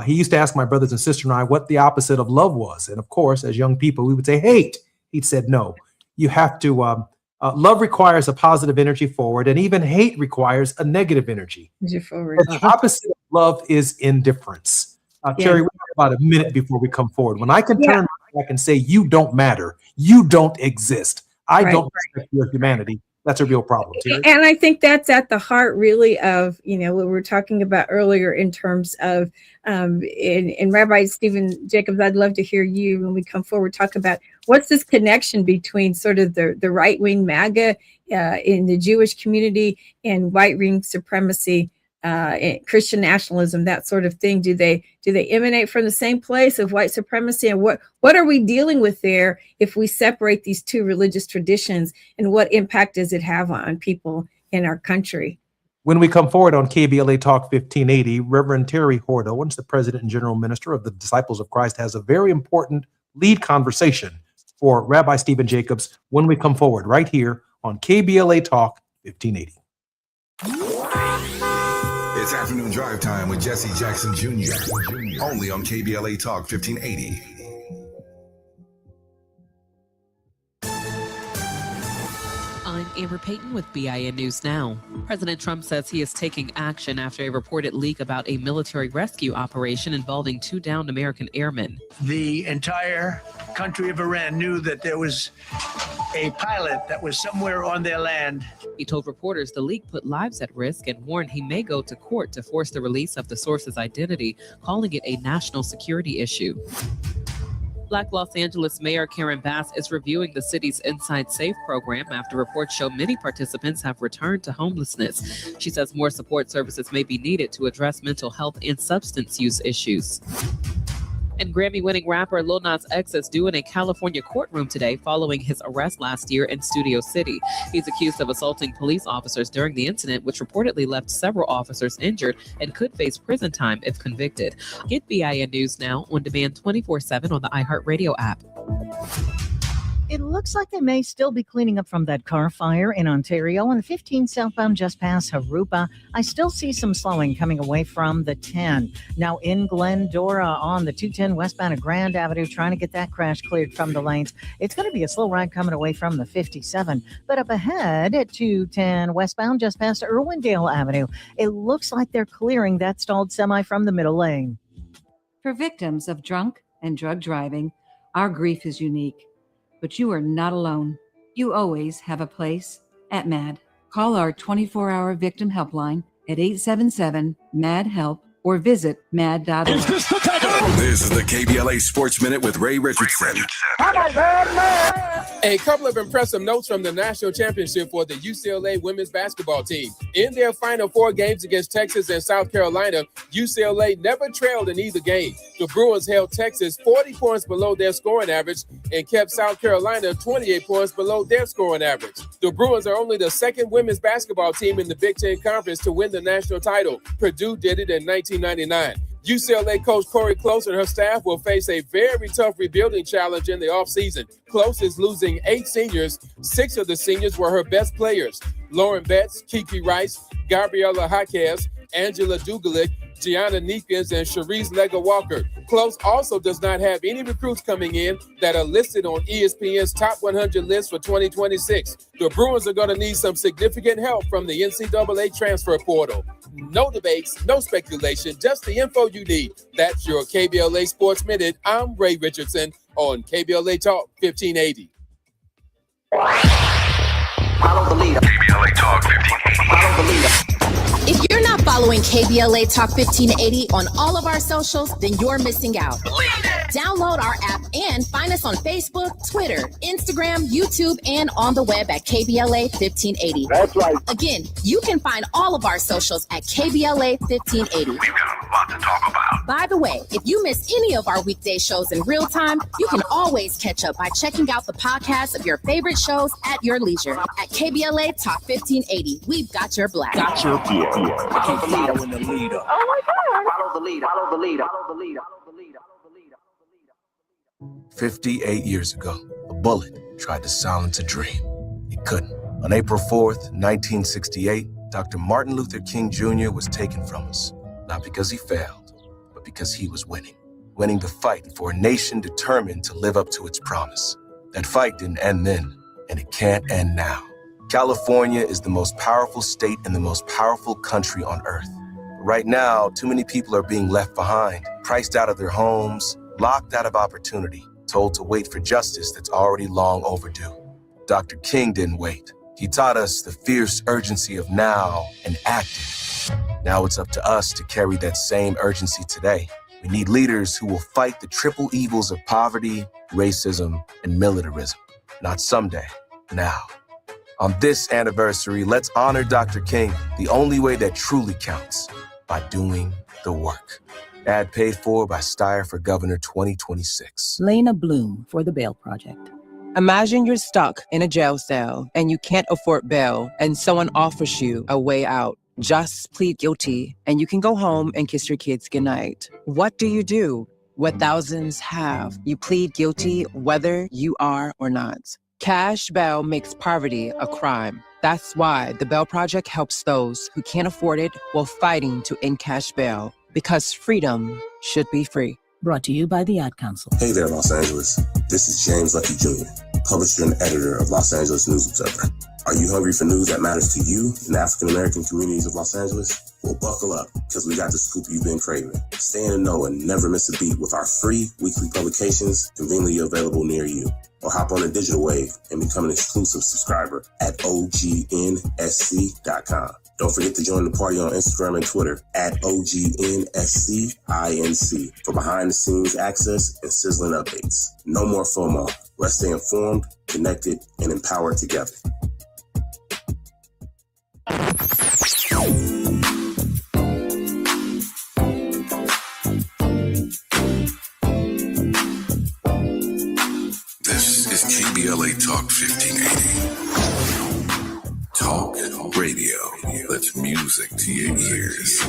he used to ask my brothers and sister and I what the opposite of love was. And of course, as young people, we would say hate. He said, no, you have to, love requires a positive energy forward, and even hate requires a negative energy. The opposite of love is indifference. Terry, we have about a minute before we come forward. When I can turn back and say, you don't matter, you don't exist, I don't respect your humanity, that's a real problem. Terry? And I think that's at the heart, really, of what we were talking about earlier in terms of, and Rabbi Stephen Jacobs, I'd love to hear you when we come forward talk about what's this connection between sort of the right wing MAGA in the Jewish community and white wing supremacy Christian nationalism, that sort of thing? Do they emanate from the same place of white supremacy? And what are we dealing with there if we separate these two religious traditions? And what impact does it have on people in our country? When we come forward on KBLA Talk 1580, Reverend Terry Hord Owens, the President and General Minister of the Disciples of Christ, has a very important lead conversation for Rabbi Stephen Jacobs when we come forward right here on KBLA Talk 1580. It's afternoon drive time with Jesse Jackson Jr. Only on KBLA Talk 1580. I'm Amber Payton with BIN News Now. President Trump says he is taking action after a reported leak about a military rescue operation involving 2 downed American airmen. The entire country of Iran knew that there was a pilot that was somewhere on their land. He told reporters the leak put lives at risk and warned he may go to court to force the release of the source's identity, calling it a national security issue. Black Los Angeles Mayor Karen Bass is reviewing the city's Inside Safe program after reports show many participants have returned to homelessness. She says more support services may be needed to address mental health and substance use issues. And Grammy-winning rapper Lil Nas X is due in a California courtroom today following his arrest last year in Studio City. He's accused of assaulting police officers during the incident, which reportedly left several officers injured and could face prison time if convicted. Get BIN News Now on demand 24/7 on the iHeartRadio app. It looks like they may still be cleaning up from that car fire in Ontario on 15 southbound just past Harupa. I still see some slowing coming away from the 10. Now in Glendora on the 210 westbound of Grand Avenue, trying to get that crash cleared from the lanes. It's going to be a slow ride coming away from the 57. But up ahead at 210 westbound just past Irwindale Avenue, it looks like they're clearing that stalled semi from the middle lane. For victims of drunk and drug driving, our grief is unique. But you are not alone. You always have a place at MAD. Call our 24-hour victim helpline at 877-MAD-HELP or visit mad.org. This is the KBLA Sports Minute with Ray Richardson. A couple of impressive notes from the national championship for the UCLA women's basketball team. In their final 4 games against Texas and South Carolina, UCLA never trailed in either game. The Bruins held Texas 40 points below their scoring average and kept South Carolina 28 points below their scoring average. The Bruins are only the second women's basketball team in the Big Ten Conference to win the national title. Purdue did it in 1999. UCLA coach Corey Close and her staff will face a very tough rebuilding challenge in the offseason. Close is losing 8 seniors. 6 of the seniors were her best players. Lauren Betts, Kiki Rice, Gabriella Jaquez, Angela Dugalic, Gianna Neekins, and Cherise Lega-Walker. Close also does not have any recruits coming in that are listed on ESPN's top 100 list for 2026. The Bruins are going to need some significant help from the NCAA transfer portal. No debates, no speculation, just the info you need. That's your KBLA Sports Minute. I'm Ray Richardson on KBLA Talk 1580. Follow the leader. KBLA Talk 1580. Follow the leader. If you're not following KBLA Talk 1580 on all of our socials, then you're missing out. Download our app and find us on Facebook, Twitter, Instagram, YouTube, and on the web at KBLA 1580. That's right. Again, you can find all of our socials at KBLA 1580. We've got a lot to talk about. By the way, if you miss any of our weekday shows in real time, you can always catch up by checking out the podcast of your favorite shows at your leisure. At KBLA Talk 1580, we've got your black. Got your black. Following the leader. Oh my God. Follow the leader. Follow the leader. Follow the leader. 58 years ago, a bullet tried to silence a dream. It couldn't. On April 4th, 1968, Dr. Martin Luther King Jr. was taken from us, not because he failed, but because he was winning. Winning the fight for a nation determined to live up to its promise. That fight didn't end then, and it can't end now. California is the most powerful state and the most powerful country on earth. Right now, too many people are being left behind, priced out of their homes, locked out of opportunity, told to wait for justice that's already long overdue. Dr. King didn't wait. He taught us the fierce urgency of now and acted. Now it's up to us to carry that same urgency today. We need leaders who will fight the triple evils of poverty, racism, and militarism. Not someday, now. On this anniversary, let's honor Dr. King the only way that truly counts, by doing the work. Ad paid for by Steyer for Governor 2026. Lena Bloom for the Bail Project. Imagine you're stuck in a jail cell and you can't afford bail and someone offers you a way out. Just plead guilty and you can go home and kiss your kids goodnight. What do? What thousands have. You plead guilty whether you are or not. Cash bail makes poverty a crime. That's why the Bail Project helps those who can't afford it while fighting to end cash bail. Because freedom should be free. Brought to you by the Ad Council. Hey there, Los Angeles. This is James Lucky Jr., publisher and editor of Los Angeles News Observer. Are you hungry for news that matters to you in the African-American communities of Los Angeles? Well, buckle up, because we got the scoop you've been craving. Stay in the know and never miss a beat with our free weekly publications conveniently available near you. Or hop on the digital wave and become an exclusive subscriber at OGNSC.com. Don't forget to join the party on Instagram and Twitter at OGNSCINC for behind-the-scenes access and sizzling updates. No more FOMO. Let's stay informed, connected, and empowered together. This is KBLA Talk 1580. Talk radio. That's music to your ears.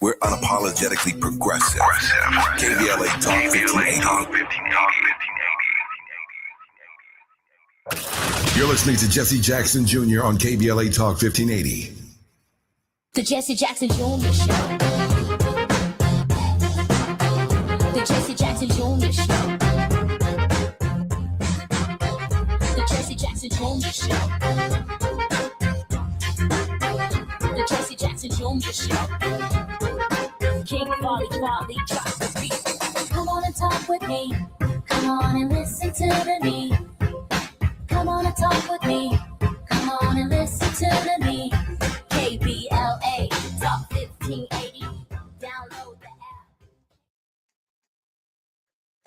We're unapologetically progressive. KBLA Talk 1580. You're listening to Jesse Jackson Jr. on KBLA Talk 1580. The Jesse Jackson Jr. Show. The Jesse Jackson Jr. Show. The Jesse Jackson Jr. Show. The Jesse Jackson Jr. Show. King Quality drops the beat. Come on and talk with me. Come on and listen to the me. Come on and talk with me. Come on and listen to the me. KBLA Talk 1580. Download the app.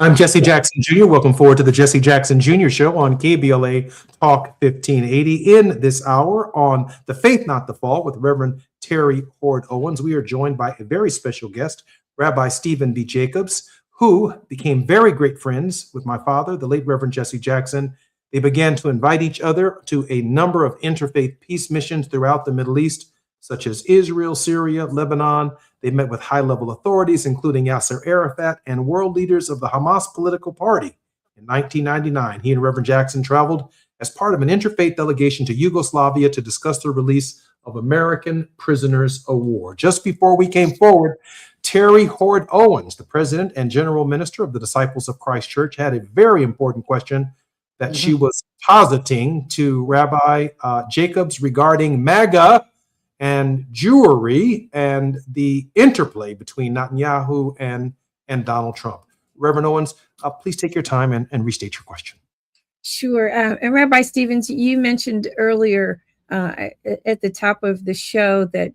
I'm Jesse Jackson Jr. Welcome forward to the Jesse Jackson Jr. Show on KBLA Talk 1580. In this hour on The Faith Not the Fall with Reverend Terry Hord Owens, we are joined by a very special guest, Rabbi Stephen B. Jacobs, who became very great friends with my father, the late Reverend Jesse Jackson. They began to invite each other to a number of interfaith peace missions throughout the Middle East, such as Israel, Syria, Lebanon. They met with high-level authorities, including Yasser Arafat and world leaders of the Hamas political party. In 1999, he and Reverend Jackson traveled as part of an interfaith delegation to Yugoslavia to discuss the release of American prisoners of war. Just before we came forward, Terry Hord Owens, the president and general minister of the Disciples of Christ Church, had a very important question that she was positing to Rabbi Jacobs regarding MAGA and Jewry and the interplay between Netanyahu and Donald Trump. Reverend Owens, please take your time and restate your question. Sure. And Rabbi Stevens, you mentioned earlier at the top of the show that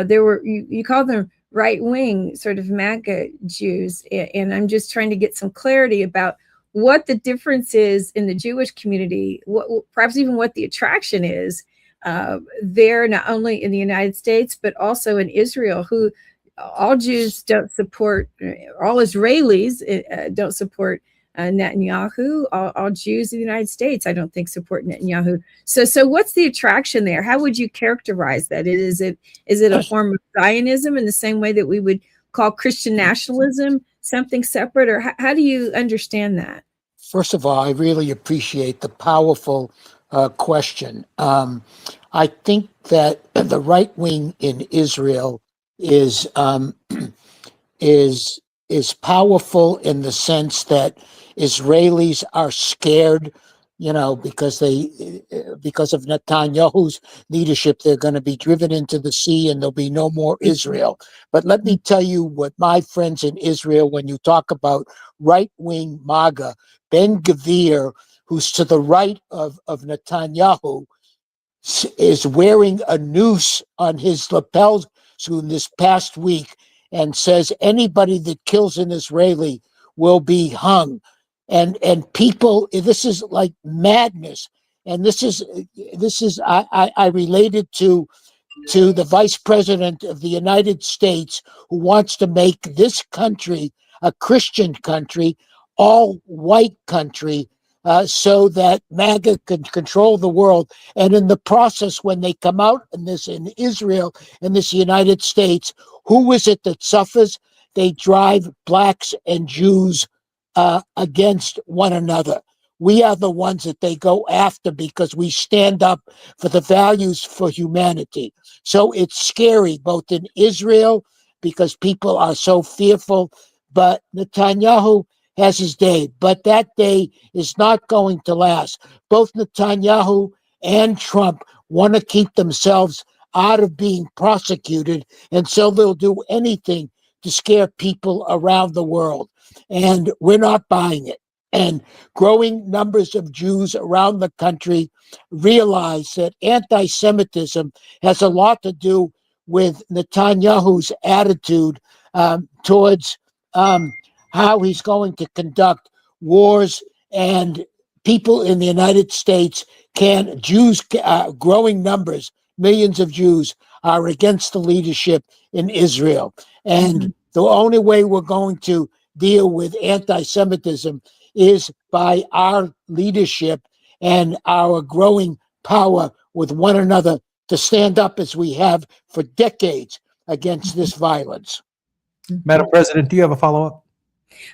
there were, you called them right-wing sort of MAGA Jews. And I'm just trying to get some clarity about what the difference is in the Jewish community, perhaps even what the attraction is there, not only in the United States, but also in Israel, who all Jews don't support, all Israelis don't support Netanyahu. All Jews in the United States, I don't think, support Netanyahu. So what's the attraction there? How would you characterize that? Is it a form of Zionism in the same way that we would call Christian nationalism something separate, or how do you understand that? First of all, I really appreciate the powerful question. I think that the right wing in Israel is powerful in the sense that Israelis are scared, because of Netanyahu's leadership, they're going to be driven into the sea and there'll be no more Israel. But let me tell you what my friends in Israel, when you talk about right-wing MAGA, Ben-Gvir, who's to the right of Netanyahu, is wearing a noose on his lapel in this past week and says anybody that kills an Israeli will be hung. and people, this is like madness. And this is I related to the vice president of the United States, who wants to make this country a Christian country, all white country, so that MAGA can control the world. And in the process, when they come out in Israel, in this United States, who is it that suffers? They drive blacks and Jews against one another. We are the ones that they go after because we stand up for the values for humanity. So it's scary, both in Israel, because people are so fearful, but Netanyahu has his day. But that day is not going to last. Both Netanyahu and Trump want to keep themselves out of being prosecuted, and so they'll do anything to scare people around the world. And we're not buying it. And growing numbers of Jews around the country realize that anti-Semitism has a lot to do with Netanyahu's attitude towards how he's going to conduct wars. And people in the United States growing numbers, millions of Jews are against the leadership in Israel. And the only way we're going to deal with anti-Semitism is by our leadership and our growing power with one another to stand up as we have for decades against this violence. Madam President, do you have a follow-up?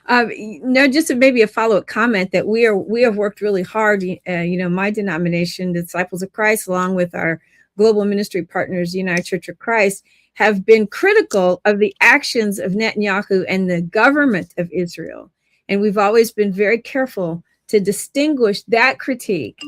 No, just maybe a follow-up comment that we have worked really hard. My denomination, the Disciples of Christ, along with our global ministry partners, United Church of Christ, have been critical of the actions of Netanyahu and the government of Israel. And we've always been very careful to distinguish that critique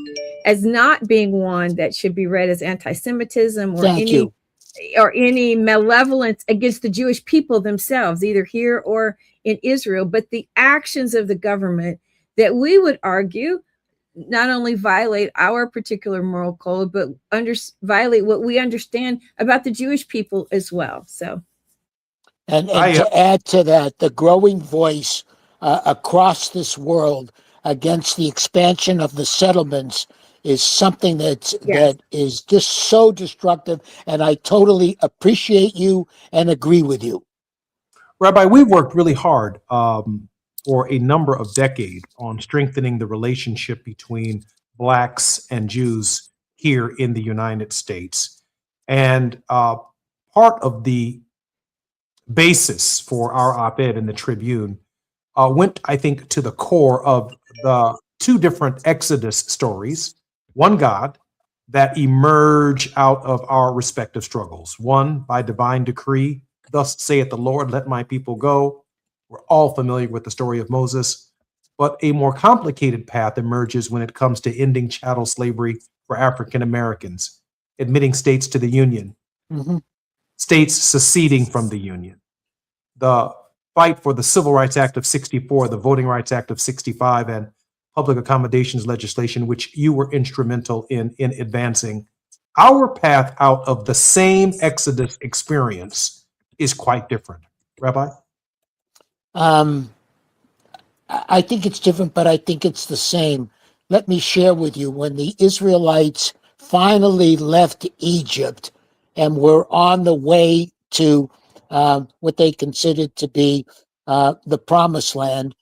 as not being one that should be read as anti-Semitism or any malevolence against the Jewish people themselves, either here or in Israel, but the actions of the government that we would argue not only violate our particular moral code, but violate what we understand about the Jewish people as well. So, and to add to that, the growing voice across this world against the expansion of the settlements is something that is just so destructive. And I totally appreciate you and agree with you. Rabbi, we've worked really hard for a number of decades on strengthening the relationship between Blacks and Jews here in the United States. And part of the basis for our op-ed in the Tribune went, I think, to the core of the two different Exodus stories. One God that emerge out of our respective struggles. One by divine decree, thus saith the Lord, let my people go. We're all familiar with the story of Moses, but a more complicated path emerges when it comes to ending chattel slavery for African Americans, admitting states to the Union, states seceding from the Union, the fight for the Civil Rights Act of 64, the Voting Rights Act of 65, and public accommodations legislation, which you were instrumental in advancing. Our path out of the same Exodus experience is quite different. Rabbi? I think it's different, but I think it's the same. Let me share with you, when the Israelites finally left Egypt and were on the way to what they considered to be the Promised Land,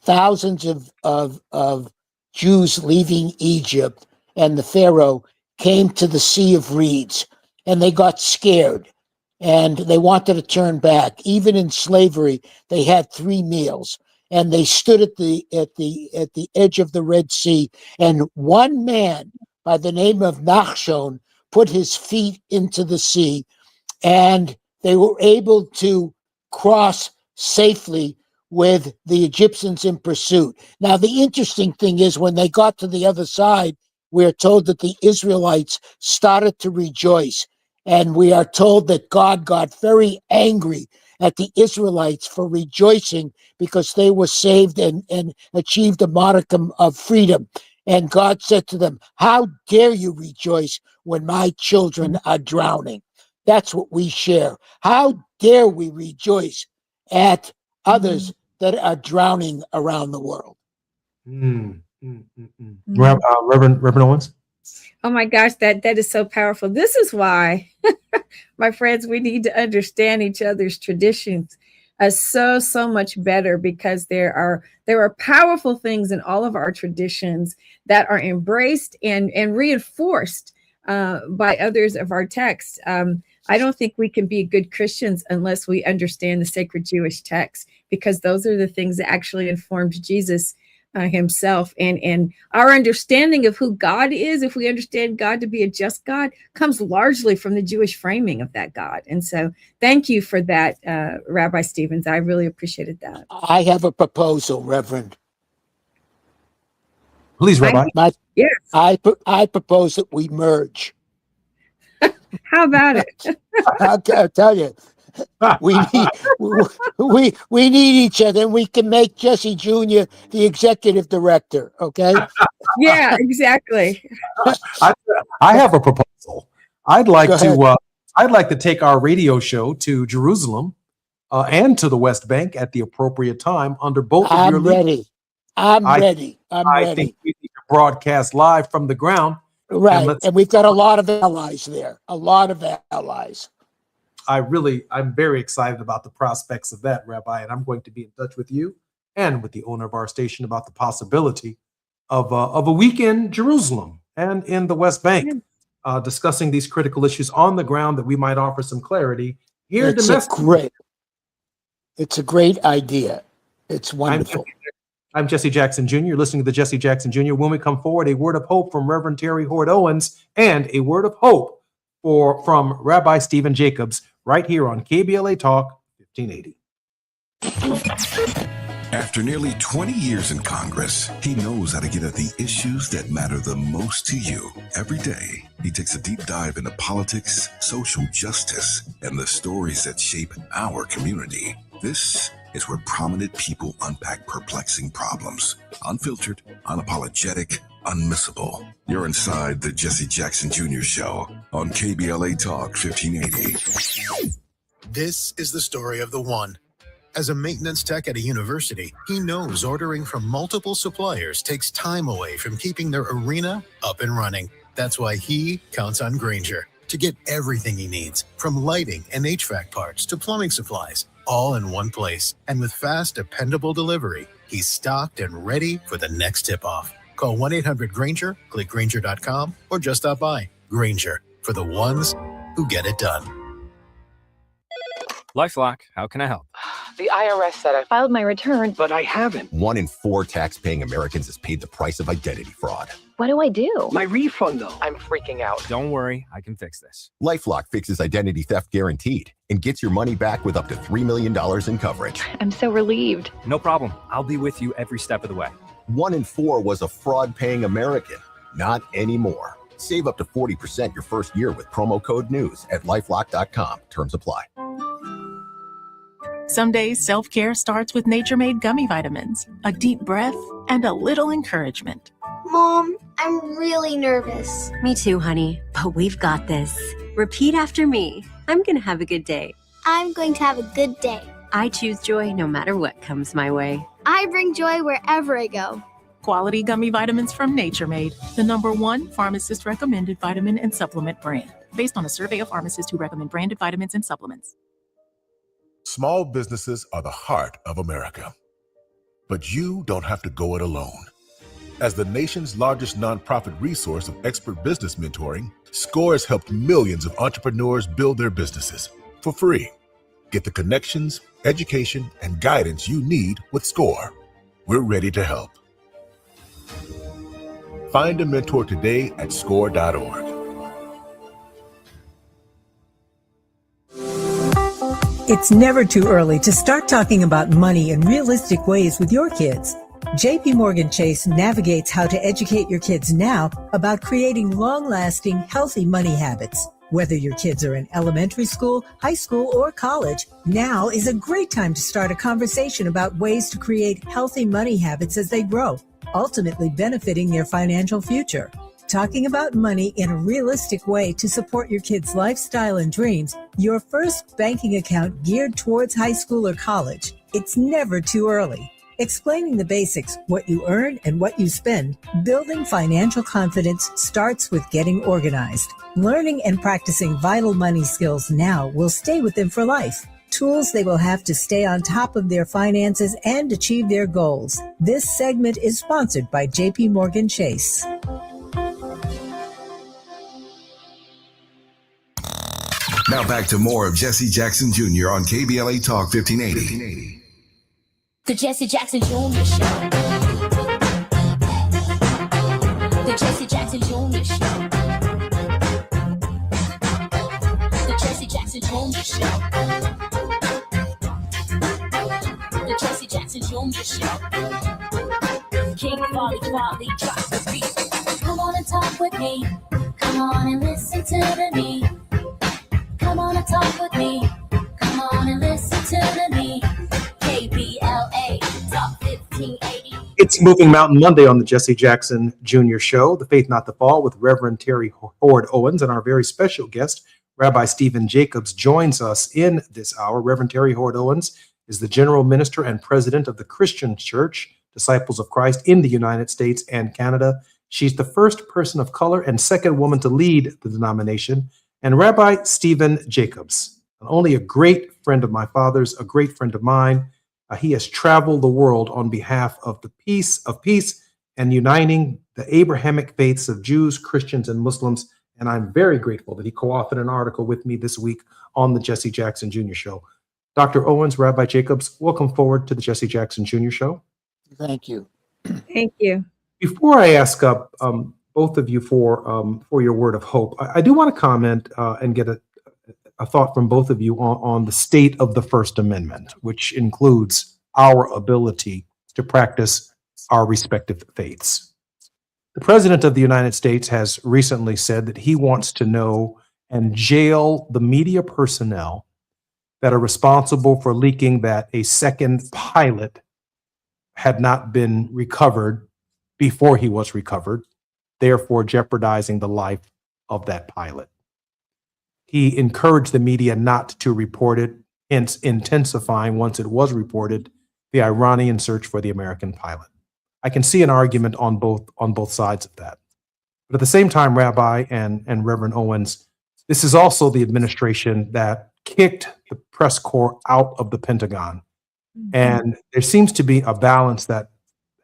thousands of Jews leaving Egypt and the Pharaoh came to the Sea of Reeds, and they got scared and they wanted to turn back. Even in slavery, they had 3 meals, and they stood at the edge of the Red Sea, and one man by the name of Nachshon put his feet into the sea, and they were able to cross safely with the Egyptians in pursuit. Now, the interesting thing is, when they got to the other side, we are told that the Israelites started to rejoice. And we are told that God got very angry at the Israelites for rejoicing because they were saved and achieved a modicum of freedom. And God said to them, how dare you rejoice when my children are drowning? That's what we share. How dare we rejoice at others that are drowning around the world? Reverend Owens. Oh my gosh, that is so powerful. This is why, my friends, we need to understand each other's traditions so much better, because there are powerful things in all of our traditions that are embraced and reinforced by others of our text. I don't think we can be good Christians unless we understand the sacred Jewish texts, because those are the things that actually informed Jesus himself, and our understanding of who God is, if we understand God to be a just God, comes largely from the Jewish framing of that God. And so thank you for that, Rabbi Stevens. I really appreciated that. I have a proposal, Reverend. Please, Rabbi. Yes. I propose that we merge. How about it? I'll tell you. We need each other, and we can make Jesse Jr. the executive director. Okay. Yeah, exactly. I have a proposal. I'd like to take our radio show to Jerusalem and to the West Bank at the appropriate time under both of your leaders. I'm ready. I think we need to broadcast live from the ground. Right, and we've got a lot of allies there. A lot of allies. I'm very excited about the prospects of that, Rabbi, and I'm going to be in touch with you and with the owner of our station about the possibility of a week in Jerusalem and in the West Bank, discussing these critical issues on the ground that we might offer some clarity here domestically. It's a great idea. It's wonderful. I'm Jesse Jackson Jr. You're listening to the Jesse Jackson Jr. When we come forward, a word of hope from Reverend Terry Hord Owens and a word of hope from Rabbi Stephen Jacobs right here on KBLA Talk 1580. After nearly 20 years in Congress, he knows how to get at the issues that matter the most to you. Every day, he takes a deep dive into politics, social justice, and the stories that shape our community. This is where prominent people unpack perplexing problems. Unfiltered, unapologetic, unmissable. You're inside the Jesse Jackson Jr. Show on KBLA Talk 1580. This is the story of the one. As a maintenance tech at a university, he knows ordering from multiple suppliers takes time away from keeping their arena up and running. That's why he counts on Grainger to get everything he needs, from lighting and HVAC parts to plumbing supplies, all in one place. And with fast, dependable delivery, he's stocked and ready for the next tip-off. Call 1-800-GRAINGER, click Grainger.com, or just stop by. Grainger, for the ones who get it done. LifeLock, how can I help? The IRS said I filed my return, But I haven't. 1 in 4 tax-paying Americans has paid the price of identity fraud. What do I do? My refund, though. I'm freaking out. Don't worry, I can fix this. LifeLock fixes identity theft guaranteed and gets your money back with up to $3 million in coverage. I'm so relieved. No problem. I'll be with you every step of the way. 1 in 4 was a fraud-paying American. Not anymore. Save up to 40% your first year with promo code NEWS at LifeLock.com. Terms apply. Some days, self-care starts with Nature-Made gummy vitamins, a deep breath, and a little encouragement. Mom, I'm really nervous. Me too, honey, but we've got this. Repeat after me. I'm going to have a good day. I'm going to have a good day. I choose joy no matter what comes my way. I bring joy wherever I go. Quality gummy vitamins from Nature Made, the #1 pharmacist-recommended vitamin and supplement brand, based on a survey of pharmacists who recommend branded vitamins and supplements. Small businesses are the heart of America. But you don't have to go it alone. As the nation's largest nonprofit resource of expert business mentoring, SCORE has helped millions of entrepreneurs build their businesses for free. Get the connections, education, and guidance you need with SCORE. We're ready to help. Find a mentor today at score.org. It's never too early to start talking about money in realistic ways with your kids. JP Morgan Chase navigates how to educate your kids now about creating long-lasting, healthy money habits. Whether your kids are in elementary school, high school, or college, now is a great time to start a conversation about ways to create healthy money habits as they grow, ultimately benefiting their financial future. Talking about money in a realistic way to support your kids' lifestyle and dreams, your first banking account geared towards high school or college. It's never too early. Explaining the basics, what you earn and what you spend, building financial confidence starts with getting organized. Learning and practicing vital money skills now will stay with them for life. Tools they will have to stay on top of their finances and achieve their goals. This segment is sponsored by JP Morgan Chase. Now back to more of Jesse Jackson Jr. on KBLA Talk 1580. The Jesse Jackson Jr. Show. The Jesse Jackson Jr. Show. The Jesse Jackson Jr. Show. The Jesse Jackson Jr. Show. King Volley, drop the beat. Come on and talk with me. Come on and listen to me. Come on and talk with me. Come on and listen to me. KBLA Talk 1580. It's Moving Mountain Monday on the Jesse Jackson Jr. Show, The Faith Not the Fall, with Reverend Terry Hord Owens, and our very special guest, Rabbi Stephen Jacobs, joins us in this hour. Reverend Terry Hord Owens is the General Minister and President of the Christian Church, Disciples of Christ in the United States and Canada. She's the first person of color and second woman to lead the denomination. And Rabbi Stephen Jacobs, not only a great friend of my father's, a great friend of mine, he has traveled the world on behalf of the peace and uniting the Abrahamic faiths of Jews, Christians, and Muslims. And I'm very grateful that he co-authored an article with me this week on the Jesse Jackson Jr. Show. Dr. Owens, Rabbi Jacobs, welcome forward to the Jesse Jackson Jr. Show. Thank you. Thank you. Before I ask both of you for your word of hope, I do want to comment and get a thought from both of you on the state of the First Amendment, which includes our ability to practice our respective faiths. The President of the United States has recently said that he wants to know and jail the media personnel that are responsible for leaking that a second pilot had not been recovered before he was recovered, therefore jeopardizing the life of that pilot. He encouraged the media not to report it, hence intensifying, once it was reported, the Iranian search for the American pilot. I can see an argument on both sides of that. But at the same time, Rabbi and Reverend Owens, this is also the administration that kicked the press corps out of the Pentagon. And there seems to be a balance that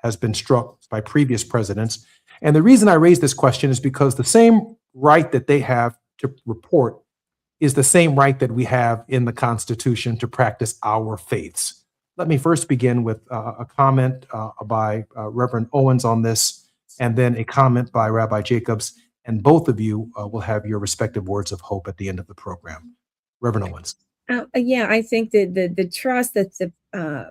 has been struck by previous presidents. And the reason I raise this question is because the same right that they have to report is the same right that we have in the Constitution to practice our faiths. Let me first begin with a comment by Reverend Owens on this, and then a comment by Rabbi Jacobs, and both of you will have your respective words of hope at the end of the program. Reverend Owens. Yeah, I think that the trust that the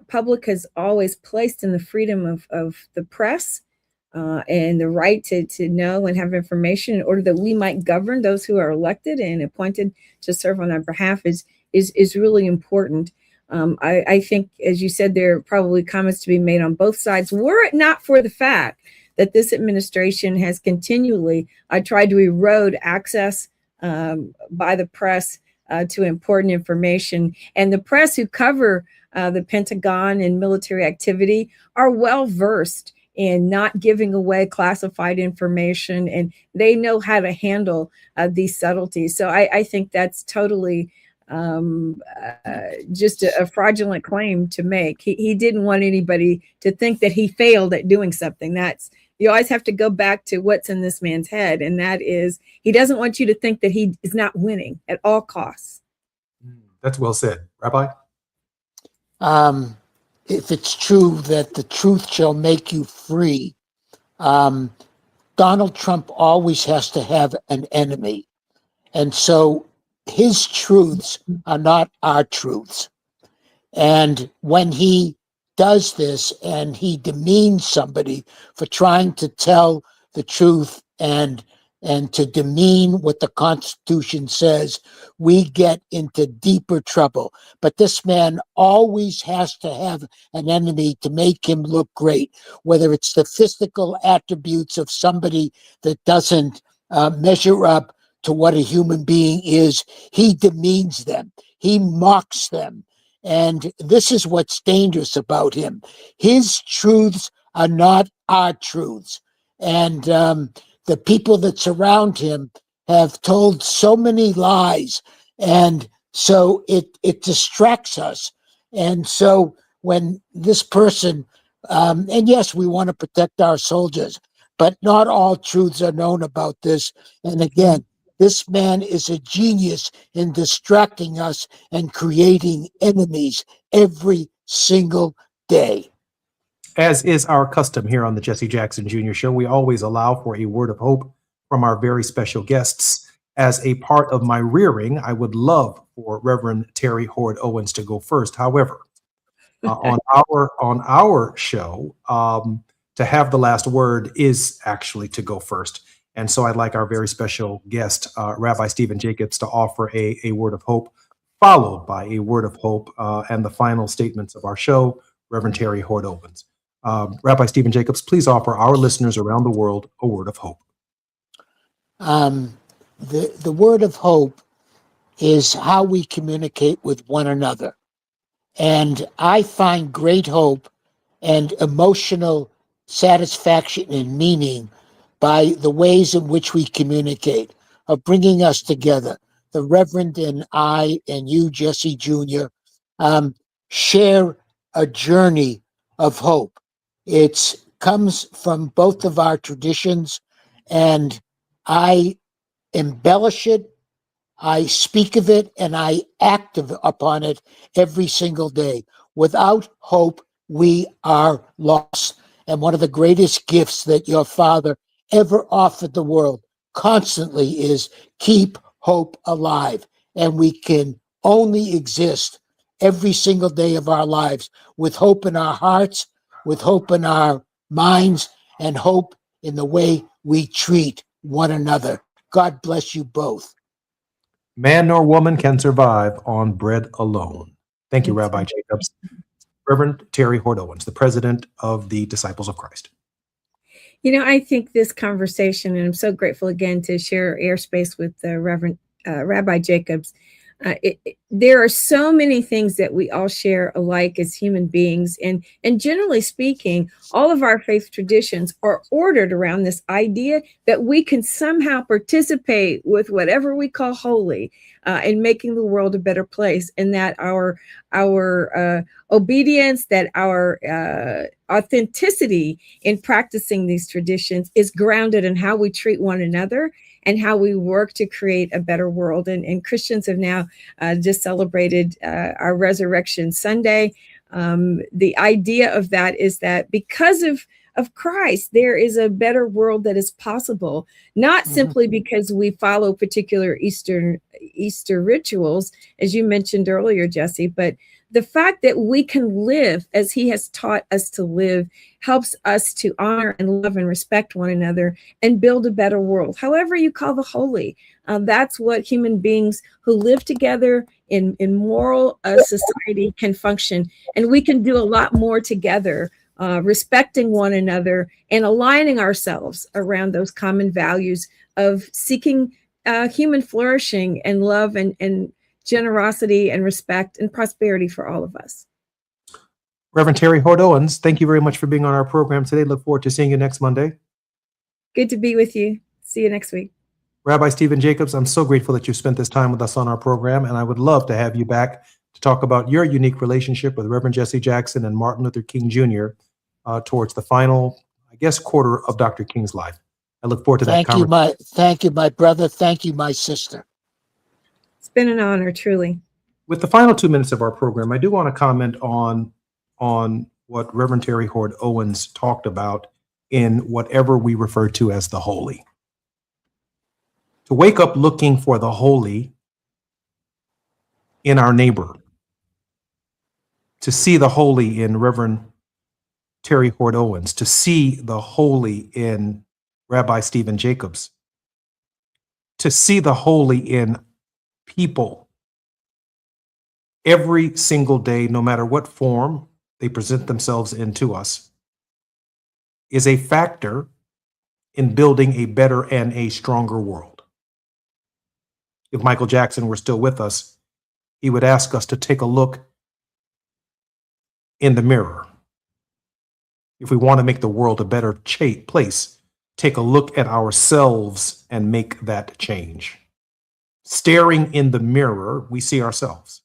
public has always placed in the freedom of the press and the right to know and have information in order that we might govern those who are elected and appointed to serve on our behalf is really important. I think, as you said, there are probably comments to be made on both sides. Were it not for the fact that this administration has continually tried to erode access by the press to important information, and the press who cover the Pentagon and military activity are well versed in not giving away classified information, and they know how to handle these subtleties. So I think that's totally just a fraudulent claim to make. He didn't want anybody to think that he failed at doing something. You always have to go back to what's in this man's head, and that is he doesn't want you to think that he is not winning at all costs. That's well said. Rabbi? If it's true that the truth shall make you free, Donald Trump always has to have an enemy. And so his truths are not our truths. And when he does this and he demeans somebody for trying to tell the truth and to demean what the Constitution says, we get into deeper trouble. But this man always has to have an enemy to make him look great, whether it's the physical attributes of somebody that doesn't measure up to what a human being is. He demeans them. He mocks them. And this is what's dangerous about him. His truths are not our truths. And the people that surround him have told so many lies. And so it distracts us. And so when this person, and yes, we want to protect our soldiers, but not all truths are known about this. And again, this man is a genius in distracting us and creating enemies every single day. As is our custom here on the Jesse Jackson Jr. Show, we always allow for a word of hope from our very special guests. As a part of my rearing, I would love for Reverend Terry Hoard Owens to go first. However, on our show, to have the last word is actually to go first. And so I'd like our very special guest, Rabbi Stephen Jacobs, to offer a word of hope, followed by a word of hope and the final statements of our show, Reverend Terry Hoard Owens. Rabbi Stephen Jacobs, please offer our listeners around the world a word of hope. The word of hope is how we communicate with one another. And I find great hope and emotional satisfaction and meaning by the ways in which we communicate, of bringing us together. The Reverend and I and you, Jesse Jr., share a journey of hope. It comes from both of our traditions, and I embellish it, I speak of it, and I act upon it every single day. Without hope, we are lost. And one of the greatest gifts that your father ever offered the world constantly is keep hope alive. And we can only exist every single day of our lives with hope in our hearts, with hope in our minds, and hope in the way we treat one another. God bless you both. Man nor woman can survive on bread alone. Thank you, Rabbi Jacobs. Reverend Terry Hoard Owens, the president of the Disciples of Christ. You know, I think this conversation, and I'm so grateful again to share airspace with Reverend Rabbi Jacobs. There are so many things that we all share alike as human beings, and generally speaking, all of our faith traditions are ordered around this idea that we can somehow participate with whatever we call holy in making the world a better place, and that our obedience, that our authenticity in practicing these traditions is grounded in how we treat one another and how we work to create a better world. And Christians have now just celebrated our Resurrection Sunday. The idea of that is that because of Christ, there is a better world that is possible, not simply because we follow particular Easter rituals, as you mentioned earlier, Jesse, but the fact that we can live as he has taught us to live helps us to honor and love and respect one another and build a better world. However you call the holy, that's what human beings who live together in moral society can function. And we can do a lot more together, respecting one another and aligning ourselves around those common values of seeking human flourishing and love and generosity and respect and prosperity for all of us. Reverend Terry Hoard Owens, thank you very much for being on our program today. Look forward to seeing you next Monday. Good to be with you. See you next week. Rabbi Stephen Jacobs, I'm so grateful that you spent this time with us on our program, and I would love to have you back to talk about your unique relationship with Reverend Jesse Jackson and Martin Luther King Jr. Towards the final, I guess, quarter of Dr. King's life. I look forward to that conversation. Thank you, my brother. Thank you, my sister. It's been an honor, truly. With the final 2 minutes of our program, I do want to comment on what Reverend Terry Hoard Owens talked about in whatever we refer to as the holy. To wake up looking for the holy in our neighbor, to see the holy in Reverend Terry Hoard Owens, to see the holy in Rabbi Stephen Jacobs, to see the holy in people every single day, no matter what form they present themselves in to us, is a factor in building a better and a stronger world. If Michael Jackson were still with us, he would ask us to take a look in the mirror. If we want to make the world a better place, take a look at ourselves and make that change. Staring in the mirror, we see ourselves.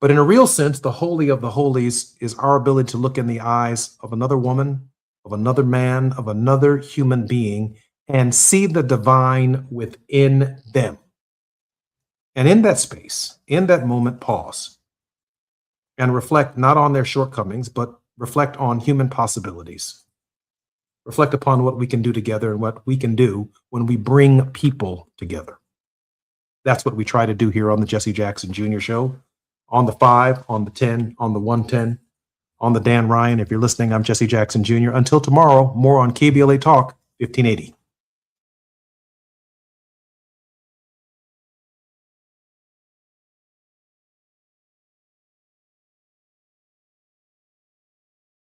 But in a real sense, the Holy of the Holies is our ability to look in the eyes of another woman, of another man, of another human being, and see the divine within them. And in that space, in that moment, pause and reflect not on their shortcomings, but reflect on human possibilities. Reflect upon what we can do together and what we can do when we bring people together. That's what we try to do here on the Jesse Jackson Jr. Show, on the 5, on the 10, on the 110, on the Dan Ryan. If you're listening, I'm Jesse Jackson Jr. Until tomorrow, more on KBLA Talk 1580.